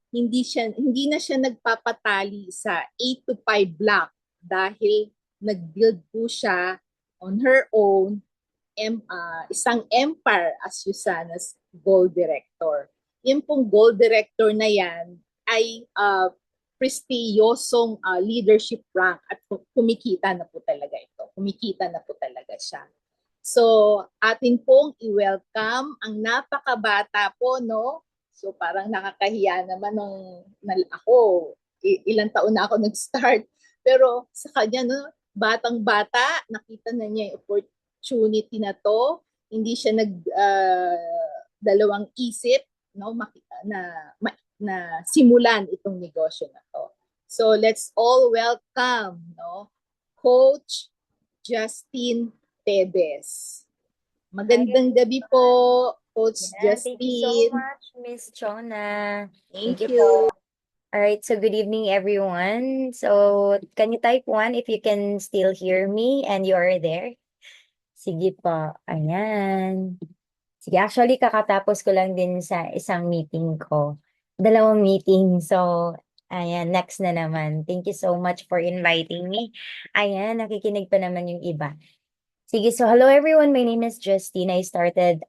hindi na siya nagpapatali sa 8 to 5 block dahil nag-build po siya on her own isang empire as Yusana's goal director. Yung pong goal director na yan ay prestiyosong leadership rank at kumikita na po talaga ito. Kumikita na po talaga siya. So, atin pong i-welcome ang napakabata po, no? So, parang nakakahiya naman nung ako, ilang taon na ako nag-start. Pero sa kanya, no, batang-bata, nakita na niya yung opportunity na to. Hindi siya dalawang isip, no, makita na na simulan itong negosyo na to. So let's all welcome, no, Coach Justin Tebes. Magandang gabi po, Coach Yeah, thank you so Justin. much, Miss Chona. Thank Thank you you. po. All right, so good evening, everyone. So, can you type one if you can still hear me and you are there? Sige po. Ayan. Sige, actually, kakatapos ko lang din sa isang meeting ko. Dalawang meeting. So, ayan, next na naman. Thank you so much for inviting me. Ayan, nakikinig pa naman yung iba. Sige, so hello everyone. My name is Justine. I started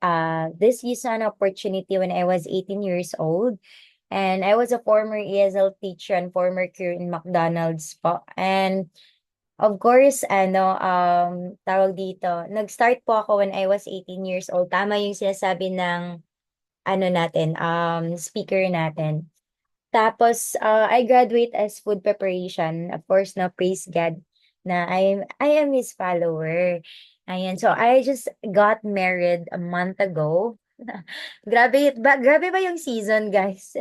this USANA opportunity when I was 18 years old. And I was a former ESL teacher and former crew in McDonald's po. And of course, tawag dito, nag-start po ako when I was 18 years old. Tama yung sinasabi ng speaker natin. Tapos, I graduate as food preparation. Of course, na praise God na I am his follower. Ayan. So, I just got married a month ago. Grabe ba yung season, guys?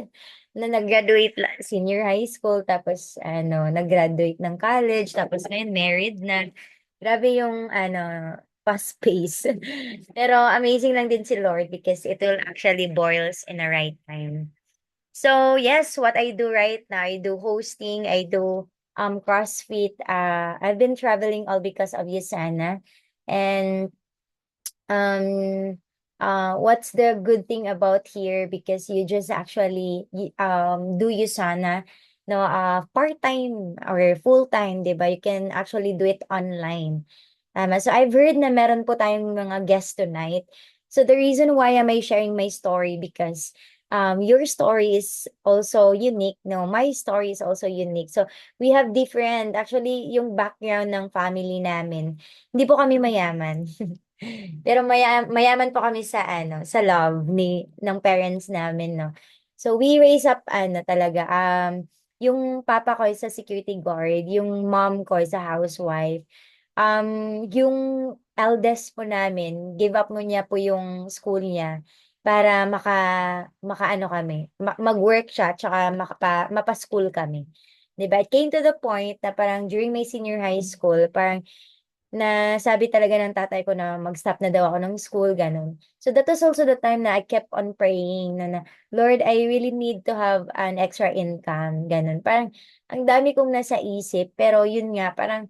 Na nag-graduate senior high school, tapos nag-graduate ng college, tapos ngayon married na. Grabe yung fast pace. Pero amazing lang din si Lord because it will actually boils in the right time. So yes, what I do right now, I do hosting, I do CrossFit. I've been traveling all because of Yusana. And what's the good thing about here, because you just actually do Yusana no part-time or full-time, 'di ba? You can actually do it online. So I've heard na meron po tayong mga guests tonight. So the reason why am I sharing my story, because your story is also unique, no? My story is also unique. So we have different, actually, yung background ng family namin. Hindi po kami mayaman. Pero mayaman po kami sa sa love ng parents namin, no. So we raise up talaga yung papa ko is a security guard, yung mom ko is a housewife. Yung eldest po namin, give up mo niya po yung school niya para makaano kami, mag-work siya tsaka mapa-school kami. 'Di ba? It came to the point na parang during my senior high school, parang nasabi talaga ng tatay ko na mag-stop na daw ako ng school, gano'n. So that was also the time na I kept on praying na "Lord, I really need to have an extra income," gano'n. Parang ang dami kong nasa isip, pero yun nga, parang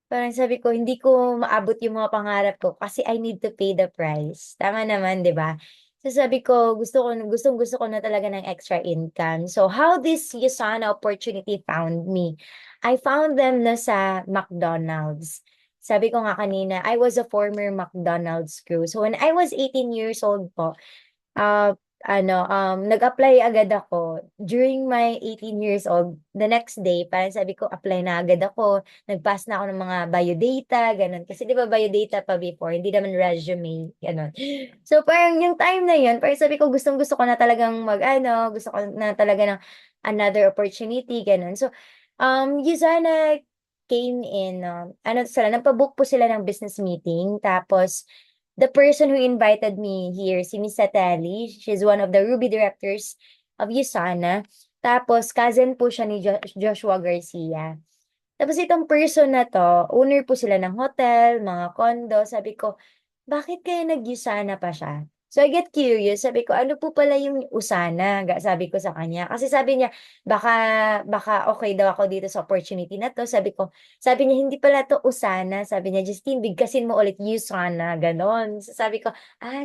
parang sabi ko, hindi ko maabot yung mga pangarap ko kasi I need to pay the price. Tama naman, 'di ba? So sabi ko, gustong-gusto ko na talaga ng extra income. So how this Yusana opportunity found me? I found them na sa McDonald's. Sabi ko nga kanina, I was a former McDonald's crew. So when I was 18 years old po, Ah, nag-apply agad ako during my 18 years old. The next day, parang sabi ko, apply na agad ako. Nag-pass na ako ng mga biodata, gano'n. Kasi 'di ba biodata pa before, hindi naman resume, gano'n. So parang yung time na yun, parang sabi ko, gustong-gusto ko na talagang gusto ko na talaga ng another opportunity, gano'n. So, yung sana came in, nagpa-book po sila ng business meeting. Tapos the person who invited me here, si Miss Satali, she's one of the Ruby directors of USANA. Tapos, cousin po siya ni Joshua Garcia. Tapos itong person na 'to, owner po sila ng hotel, mga condo. Sabi ko, bakit kaya nag-USANA pa siya? So I get curious, sabi ko, ano po pala yung USANA? Sabi ko sa kanya. Kasi sabi niya, baka, baka okay daw ako dito sa opportunity na to. Sabi niya, hindi pala to USANA. Sabi niya, Justine, bigkasin mo ulit USANA. Ganon. So sabi ko,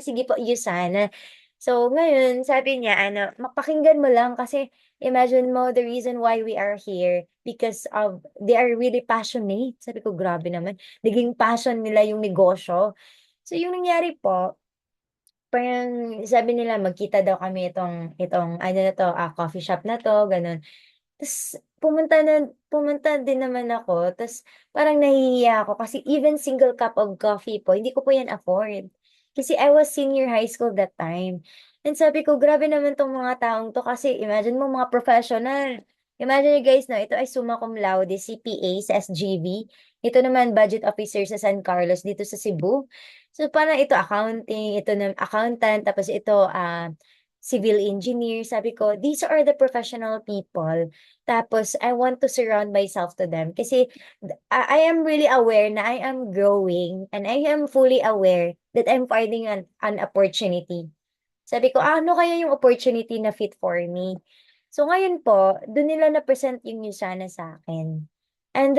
sige po, USANA. So ngayon, sabi niya, mapakinggan mo lang kasi imagine mo the reason why we are here because of they are really passionate. Sabi ko, grabe naman. Naging passion nila yung negosyo. So yung nangyari po, parang sabi nila magkita daw kami itong ano na 'to, coffee shop na 'to, gano'n. Tas pumunta din naman ako, tas parang nahihiya ako kasi even single cup of coffee po, hindi ko po 'yan afford. Kasi I was senior high school that time. And sabi ko, grabe naman 'tong mga taong 'to, kasi imagine mo mga professional. Imagine niyo guys 'no, ito ay summa cum laude, CPA sa SGV. Ito naman budget officer sa San Carlos dito sa Cebu. So parang ito accounting, ito na accountant, tapos ito civil engineer. Sabi ko, these are the professional people. Tapos, I want to surround myself to them. Kasi, I am really aware na I am growing and I am fully aware that I'm finding an opportunity. Sabi ko, ano kaya yung opportunity na fit for me? So, ngayon po, doon nila na-present yung Usana sa akin. And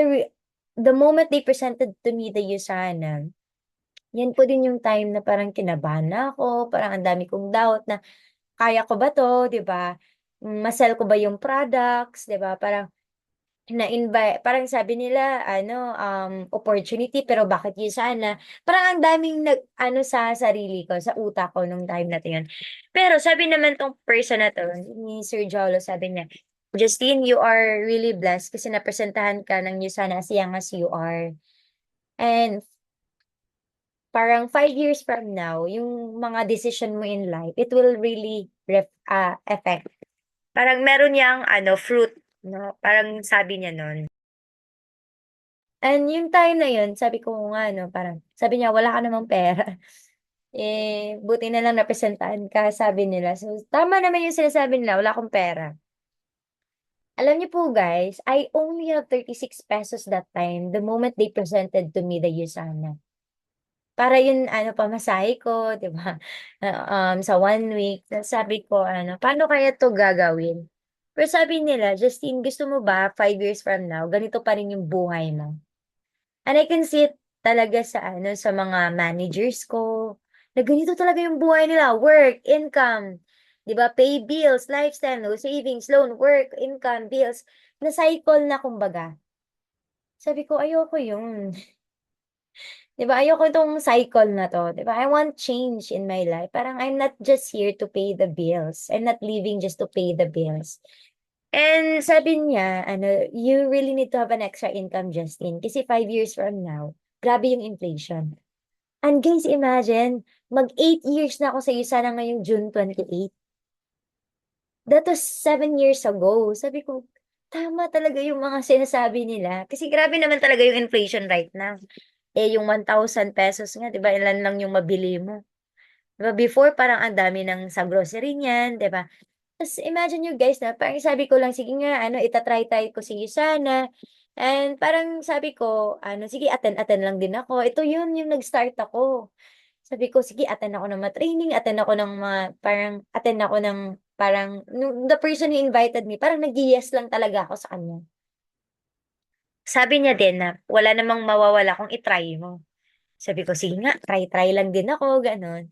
the moment they presented to me the Usana, yan po din yung time na parang kinabahan na ako, parang ang dami kong doubt na kaya ko ba 'to, 'di ba? Ma-sell ko ba yung products, 'di ba? Parang parang sabi nila ano, opportunity pero bakit yun sana? Parang ang daming nag-ano sa sarili ko, sa utak ko nung time na yun. Pero sabi naman 'tong person na 'to, ni Sir Jolo, sabi niya, "Justine, you are really blessed kasi napresentahan ka ng Usana as young as you are. And parang 5 years from now, yung mga decision mo in life, it will really affect." Parang meron niyang ano, fruit, 'no, parang sabi niya nun. And yung time na yun, sabi ko nga 'no, parang sabi niya, "Wala ka namang pera, eh, buti na lang napresentahan ka," sabi nila. So, tama naman yung sinasabi nila, wala akong pera. Alam niyo po guys, I only have 36 pesos that time the moment they presented to me the Usana. Para yun ano, pamasahe ko, 'di ba, sa 1 week. Tas sabi ko ano, "Paano kaya 'to gagawin?" Pero sabi nila, "Justine, gusto mo ba 5 years from now, ganito pa rin yung buhay mo?" And I can see it talaga sa ano, sa mga managers ko, na ganito talaga yung buhay nila, work, income, 'di ba, pay bills, lifestyle, no savings, loan, work, income, bills, na cycle na kumbaga. Sabi ko, ayoko yun. 'Di ba, ayoko itong cycle na 'to, 'di ba? I want change in my life. Parang I'm not just here to pay the bills. I'm not living just to pay the bills. And sabi niya ano, "You really need to have an extra income, Justine, kasi 5 years from now, grabe yung inflation." And guys, imagine, mag 8 years na ako sa iyo sana ngayong June 28. That was 7 years ago. Sabi ko, tama talaga yung mga sinasabi nila. Kasi grabe naman talaga yung inflation right now. Eh, yung 1,000 pesos nga, 'di ba, ilan lang yung mabili mo. 'Di ba, before parang ang dami ng sa grocery niyan, 'di ba? Tas imagine niyo guys na parang sabi ko lang, sige nga ano, try ko sige sana. And parang sabi ko ano, sige attend lang din ako. Ito yun, yung nag-start ako. Sabi ko, sige attend ako ng mga training, attend ako ng mga parang attend ako ng parang the person who invited me, parang nag-ye-yes lang talaga ako sa kanya. Sabi niya din na wala namang mawawala kung i-try mo. Sabi ko, "Sige nga, try lang din ako," gano'n.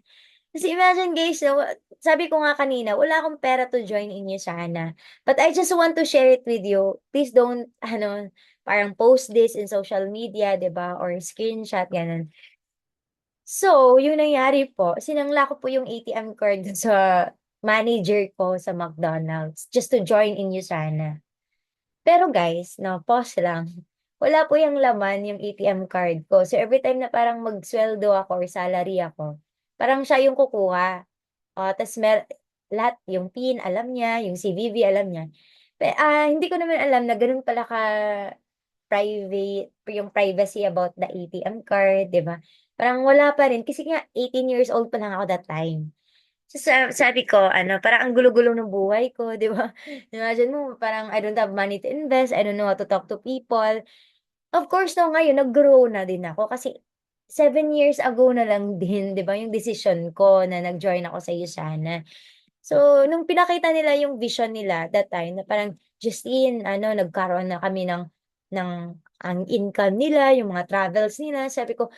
Kasi imagine guys 'no, sabi ko nga kanina, wala akong pera to join in sana. But I just want to share it with you. Please don't ano, parang post this in social media, 'di ba, or screenshot, gano'n. So, yung nangyari po, sinangla ko po yung ATM card dun sa manager ko sa McDonald's just to join in sana. Pero guys 'no, pause lang. Wala po yung laman yung ATM card ko. So, everytime na parang magsuweldo ako or salary ako, parang siya yung kukuha. Tas lahat yung PIN alam niya, yung CVV alam niya. Hindi ko naman alam na gano'n pala private yung privacy about the ATM card, 'di ba? Parang wala pa rin kasi nga 18 years old pa lang ako that time. So, sabi ko ano, parang ang gulo-gulo ng buhay ko, 'di ba? Imagine mo parang I don't have money to invest, I don't know how to talk to people. Of course 'no, ngayon nag-grow na din ako kasi 7 years ago na lang din, 'di ba, yung decision ko na nag-join ako sa USANA. So, nung pinakita nila yung vision nila that time na parang, "Justine, ano, nagkaroon na kami ng ang income nila, yung mga travels nila." Sabi ko,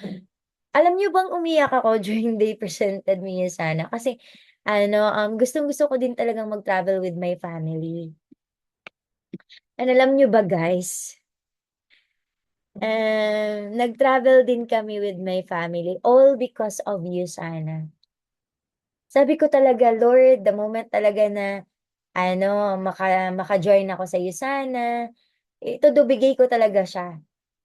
alam niyo bang umiyak ako during they presented me USANA kasi ano, gustong-gusto ko din talagang mag-travel with my family. And alam niyo ba guys, nag-travel din kami with my family all because of USANA. Sabi ko talaga, "Lord, the moment talaga na ano, maka-join ako sa iyo sana, todo bigay ko talaga siya,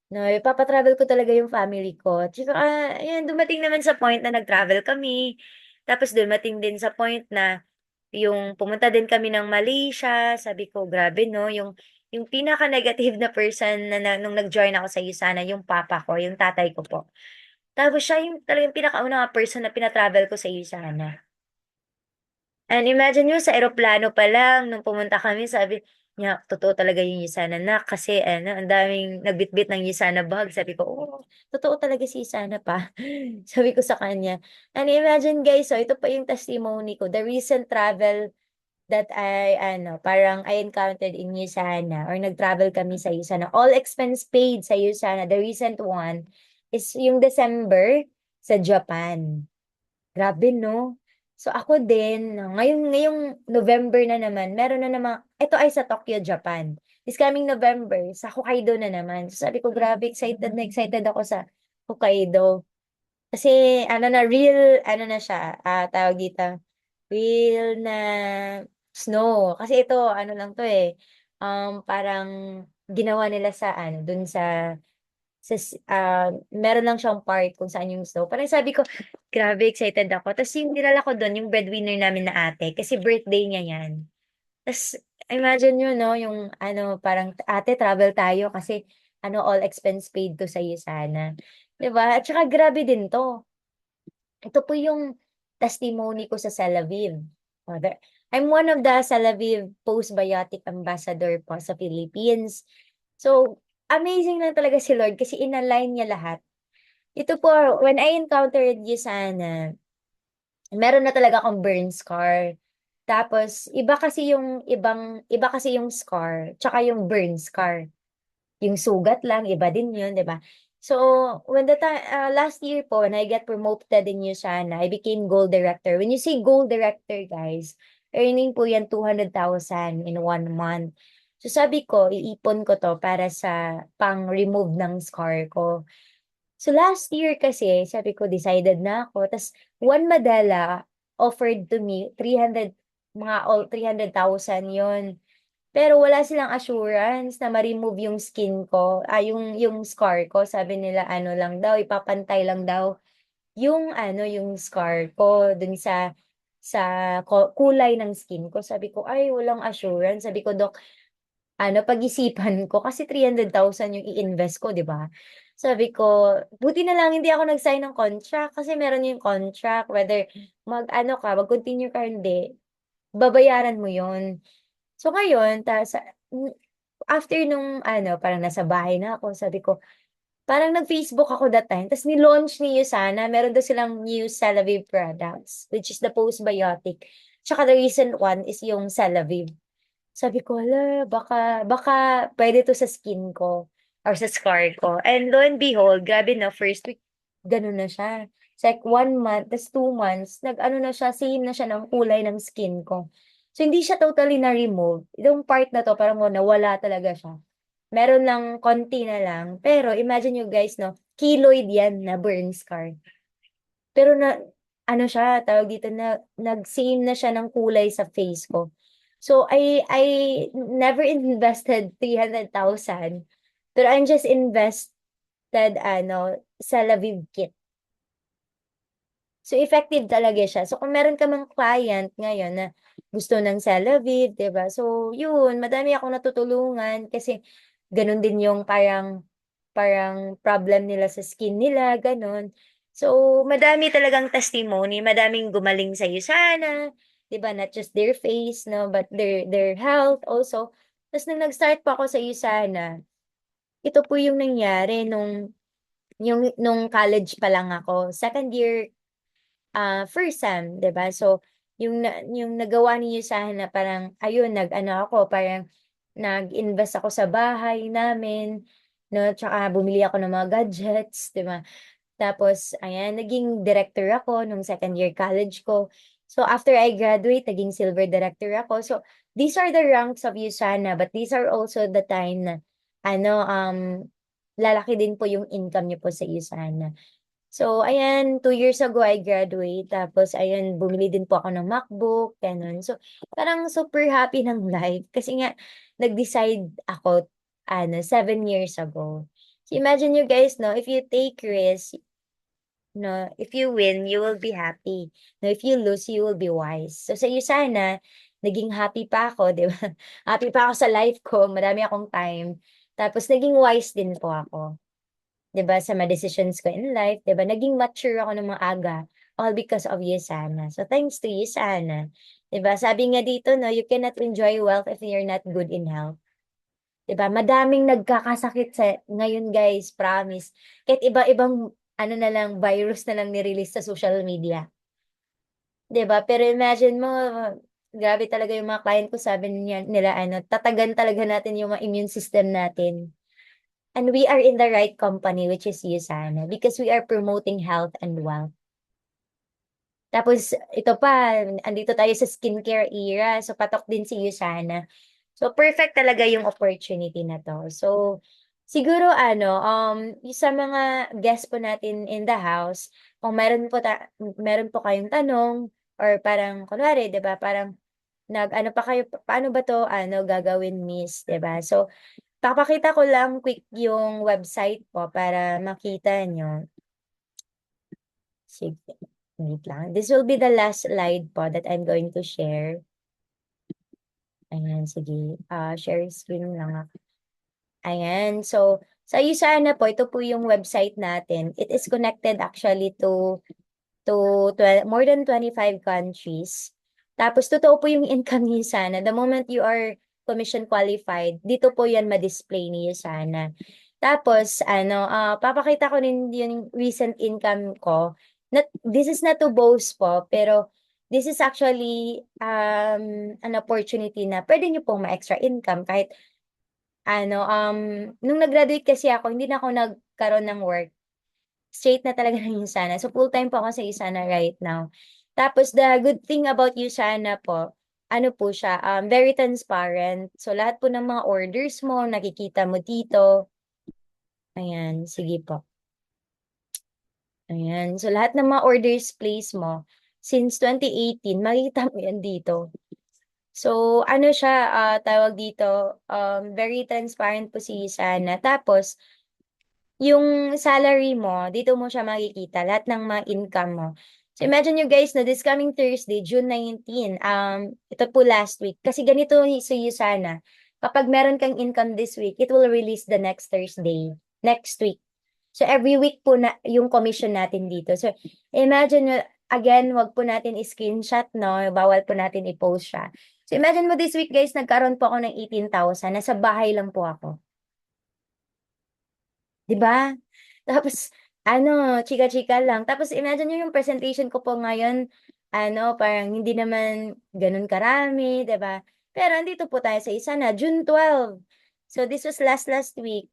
'no, ipapa-travel ko talaga yung family ko." Tsaka, ayan dumating naman sa point na nag-travel kami, tapos dumating din sa point na yung pumunta din kami ng Malaysia. Sabi ko, "Grabe 'no," yung pinaka-negative na person na nung nag-join ako sa USANA yung papa ko, yung tatay ko po. Tapos siya yung talagang pinakaunang person na pina-travel ko sa USANA. And imagine nyo, sa eroplano pa lang, nung pumunta kami, sabi niya, totoo talaga yung Yusana na, kasi ano, ang daming nagbitbit ng Yusana bag. Sabi ko, oh, totoo talaga si Yusana pa. Sabi ko sa kanya. And imagine guys, so ito pa yung testimony ko. The recent travel that parang I encountered in Yusana, or nag-travel kami sa Yusana. All expense paid sa Yusana. The recent one is yung December sa Japan. Grabe, no? So ako din, no, ngayong November na naman, meron na naman, ito ay sa Tokyo, Japan. This coming November, sa Hokkaido na naman. So sabi ko, grabe, excited ako sa Hokkaido. Kasi, ano na siya, tawag dito, real na snow. Kasi ito, ano lang to eh, parang ginawa nila sa, dun meron lang siyang part kung saan yung snow. Parang sabi ko, grabe, excited ako. Tapos yung dinala ko doon, yung breadwinner namin na ate, kasi birthday niya yan. Tapos, imagine nyo, no, yung, parang, ate, travel tayo kasi, all expense paid to sa iyo sana. 'Di ba? At saka, grabe din to. Ito po yung testimony ko sa Salaviv. I'm one of the Salaviv Postbiotic Ambassador po sa Philippines. So, amazing lang talaga si Lord kasi inalign niya lahat. Ito po, when I encountered you sana, meron na talaga akong burn scar. Tapos, iba kasi yung scar, tsaka yung burn scar. Yung sugat lang, iba din yun, di ba? So, last year po, when I get promoted in USANA, I became gold director. When you say gold director, guys, earning po yan 200,000 in 1 month. So, sabi ko, iipon ko to para sa pang-remove ng scar ko. So, last year kasi, sabi ko, decided na ako. Tapos, one Madala offered to me 300,000 yon. Pero wala silang assurance na ma-remove yung skin ko, yung scar ko. Sabi nila, ano lang daw, ipapantay lang daw yung scar ko dun sa kulay ng skin ko. Sabi ko, ay, walang assurance. Sabi ko, Dok, pag-isipan ko, kasi 300,000 yung i-invest ko, di ba? Sabi ko, buti na lang hindi ako nag-sign ng contract kasi meron yung contract, whether mag-continue ka, hindi, babayaran mo yun. So ngayon, after nung parang nasa bahay na ako, sabi ko, parang nag-Facebook ako that time, tapos ni-launch ni Usana, meron daw silang new Celavive products, which is the postbiotic. Tsaka the recent one is yung Celavive. Sabi ko, hala, baka pwede to sa skin ko or sa scar ko. And lo and behold, grabe na, first week, ganun na siya. It's like 1 month, tas 2 months, nag-ano na siya, same na siya ng kulay ng skin ko. So, hindi siya totally na-remove. Itong part na to, parang nawala talaga siya. Meron lang, konti na lang. Pero, imagine you guys, no, keloid yan na burn scar. Pero siya, tawag dito na, nag-same na siya ng kulay sa face ko. So, I never invested 300,000. Pero I just invested, sa Laviv kit. So, effective talaga siya. So, kung meron ka mang client ngayon na gusto ng Celaviv, 'di ba? So, yun, madami akong natutulungan kasi ganun din yung parang problem nila sa skin nila, ganun. So, madami talagang testimony, madaming gumaling sa iyo sana, 'di ba? Not just their face, no, but their health also. Tapos nung nag-start pa ako sa iyo sana, ito po yung nangyari nung college pa lang ako. Second year, first sem, 'di ba? So, yung nagawa niyo sa na parang ayun nag-ano ako, parang nag-invest ako sa bahay namin, no, tsaka bumili ako ng mga gadgets, 'di ba? Tapos ayan, naging director ako nung second year college ko. So after I graduate, naging silver director ako. So these are the ranks of USANA, but these are also the time na ano um lalaki din po yung income niyo po sa USANA. So, ayan, 2 years ago, I graduate. Tapos, ayan, bumili din po ako ng MacBook, ganun. So, parang super happy ng life. Kasi nga, nag-decide ako, 7 years ago. So, imagine you guys, no, if you take risk, no, if you win, you will be happy. No, if you lose, you will be wise. So, sa iyo sana, naging happy pa ako, di ba? Happy pa ako sa life ko, marami akong time. Tapos, naging wise din po ako. 'Di ba, sa mga decisions ko in life, 'di ba, naging mature ako ng maaga, all because of you sana. So, thanks to you sana, 'Di ba? Sabi nga dito, no, you cannot enjoy wealth if you're not good in health. 'Di ba? Madaming nagkakasakit ngayon, guys, promise. Kahit iba-ibang ano na lang, virus na lang ni-release sa social media. 'Di ba? Pero imagine mo, grabe talaga yung mga client ko, sabi nila ano, tatagan talaga natin yung mga immune system natin. And we are in the right company, which is USANA, because we are promoting health and wealth. Tapos ito pa, andito tayo sa skincare era, so patok din si USANA. So perfect talaga yung opportunity na to. So siguro ano, yung sa mga guests po natin in the house, kung meron po kayong tanong or parang kunwari, 'di ba, parang nag-ano pa kayo, paano ba to ano gagawin, miss, 'di ba? So papakita ko lang quick yung website po para makita nyo. Sige, wait lang. This will be the last slide po that I'm going to share. Ayan, sige. Share screen lang ako. Ayan, so sa USANA po, ito po yung website natin. It is connected actually to more than 25 countries. Tapos totoo po yung income ni USANA. The moment you are commission qualified, dito po yan ma-display ni USANA. Tapos ano, papakita ko rin yung recent income ko. This is not to boast po, pero this is actually an opportunity na pwede nyo pong ma-extra income kahit ano, nung nag-graduate kasi ako, hindi na ako nagkaroon ng work. Straight na talaga ng USANA. So, full-time po ako sa USANA right now. Tapos, the good thing about USANA po, ano po siya, very transparent. So, lahat po ng mga orders mo, nakikita mo dito. Ayan, sige po. Ayan. So, lahat ng mga orders place mo, since 2018, makikita mo yan dito. So, ano siya, tawag dito, very transparent po si USANA. Tapos, yung salary mo, dito mo siya makikita, lahat ng mga income mo. So, imagine you guys na this coming Thursday, June 19, ito po last week. Kasi ganito si USANA, kapag meron kang income this week, it will release the next Thursday, next week. So, every week po na yung commission natin dito. So, imagine nyo, again, wag po natin i-screenshot, no? Bawal po natin i-post siya. So, imagine mo this week, guys, nagkaroon po ako ng 18,000. Nasa bahay lang po ako. 'Di ba? Tapos ano, chika-chika lang. Tapos imagine niyo yung presentation ko po ngayon, ano, parang hindi naman gano'n karami, 'di ba? Pero andito po tayo sa isa na, June 12. So this was last week.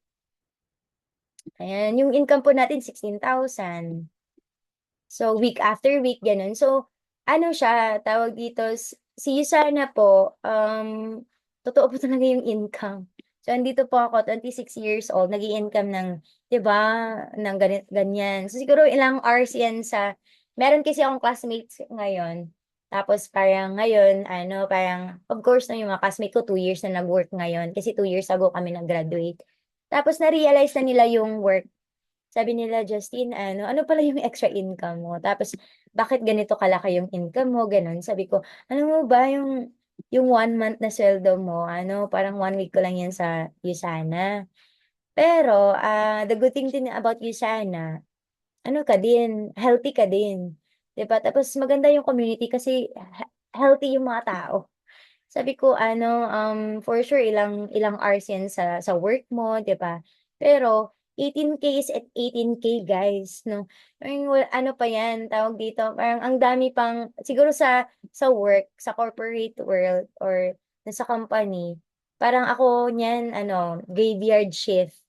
Ayan, yung income po natin 16,000. So week after week, gano'n. So ano siya, tawag dito, si Yusana po, totoo po talaga yung income. So andito po ako, 26 years old, nag-i-income ng, 'di ba, ng ganyan. So siguro ilang hours yan meron kasi akong classmates ngayon. Tapos parang ngayon, ano, parang, of course na yung mga classmate ko, 2 years na nag-work ngayon. Kasi 2 years ago kami nag-graduate. Tapos na-realize na nila yung work. Sabi nila, Justine, ano pala yung extra income mo? Tapos, bakit ganito kalaki yung income mo? Ganun. Sabi ko, alam mo ba yung 1 month na sweldo mo, parang 1 week ko lang yan sa USANA. Pero, the good thing din about USANA, ano ka din, healthy ka din. 'Di ba? Tapos maganda yung community kasi healthy yung mga tao. Sabi ko for sure ilang ilang hours yan sa work mo, 'di ba? Pero 18K is at 18K, guys, 'no? Ano pa yan, tawag dito, parang ang dami pang siguro sa work, sa corporate world or sa company, parang ako niyan graveyard shift,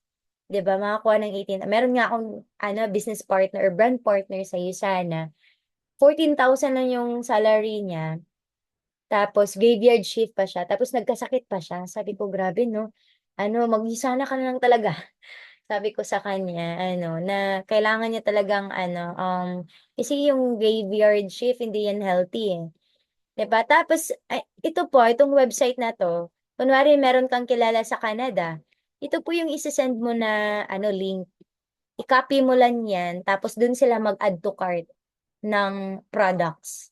'di ba? Makakuha ng 18. Meron nga akong business partner or brand partner sa USANA. 14,000 lang yung salary niya. Tapos graveyard shift pa siya, tapos nagkasakit pa siya. Sabi ko, grabe 'no, mag-USANA ka na lang talaga. Sabi ko sa kanya na kailangan niya talagang kasi yung graveyard shift hindi yan healthy, eh, 'di ba? Tapos ito po, itong website na 'to, kunwari meron kang kilala sa Canada, ito po yung ise-send mo na link. I-copy mo lang yan, tapos dun sila mag-add to cart ng products.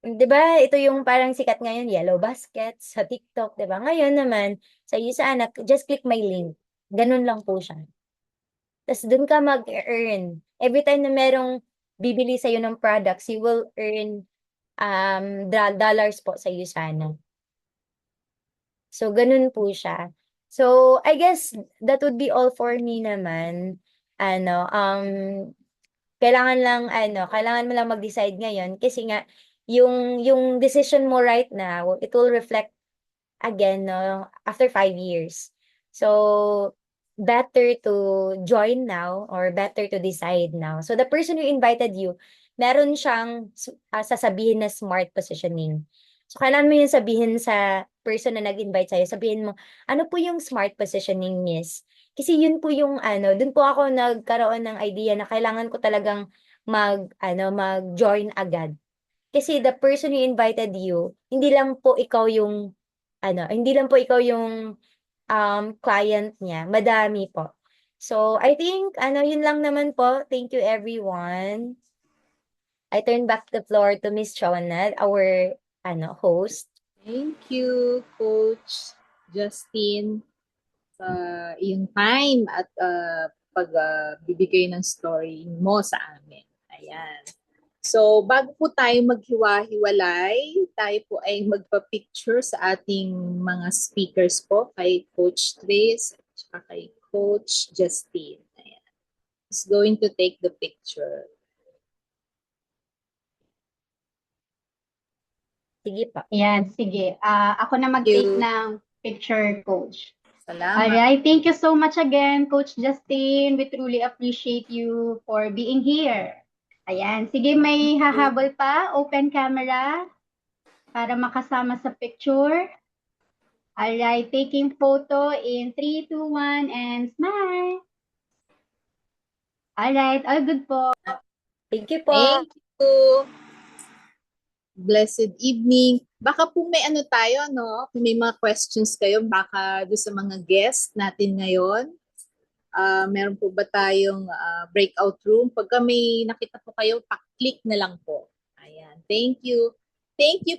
'Di ba, ito yung parang sikat ngayon, Yellow Basket sa TikTok, 'di ba? Ngayon naman, sa USANA, just click my link. Ganun lang po siya. Tas dun ka mag-earn. Every time na merong bibili sa'yo ng products, you will earn dollars po sa Usana. So, ganun po siya. So, I guess that would be all for me naman. Ano, kailangan mo lang mag-decide ngayon kasi nga, yung decision mo right now, it will reflect again, no, after 5 years. So, better to join now or better to decide now. So, the person who invited you, meron siyang sasabihin na smart positioning. So, kailangan mo yung sabihin sa person na nag-invite sa'yo, sabihin mo, ano po yung smart positioning, miss? Kasi yun po yung dun po ako nagkaroon ng idea na kailangan ko talagang mag-join agad. Kasi the person who invited you, hindi lang po ikaw yung client niya, madami po. So, I think, yun lang naman po. Thank you, everyone. I turn back the floor to Miss Chonad, our, host. Thank you, Coach Justin, sa iyong time at pagbibigay ng story mo sa amin. Ayan. So, bago po tayo maghiwa-hiwalay, tayo po ay magpa-picture sa ating mga speakers po, kay Coach Tris at saka kay Coach Justin. Ayan. He's going to take the picture. Sige po. Ayan, sige. Ako na mag-take ng picture, Coach. Salamat. Alright, thank you so much again, Coach Justin. We truly appreciate you for being here. Ayan, sige, may hahabol pa. Open camera para makasama sa picture. Alright, taking photo in 3, 2, 1, and smile. Alright, all good po. Thank you po. Thank you. Blessed evening. Baka po may tayo, no? Kung may mga questions kayo, baka doon sa mga guests natin ngayon. Meron po ba tayong breakout room? Pagka may nakita po kayo, pa-click na lang po. Ayan. Thank you. Thank you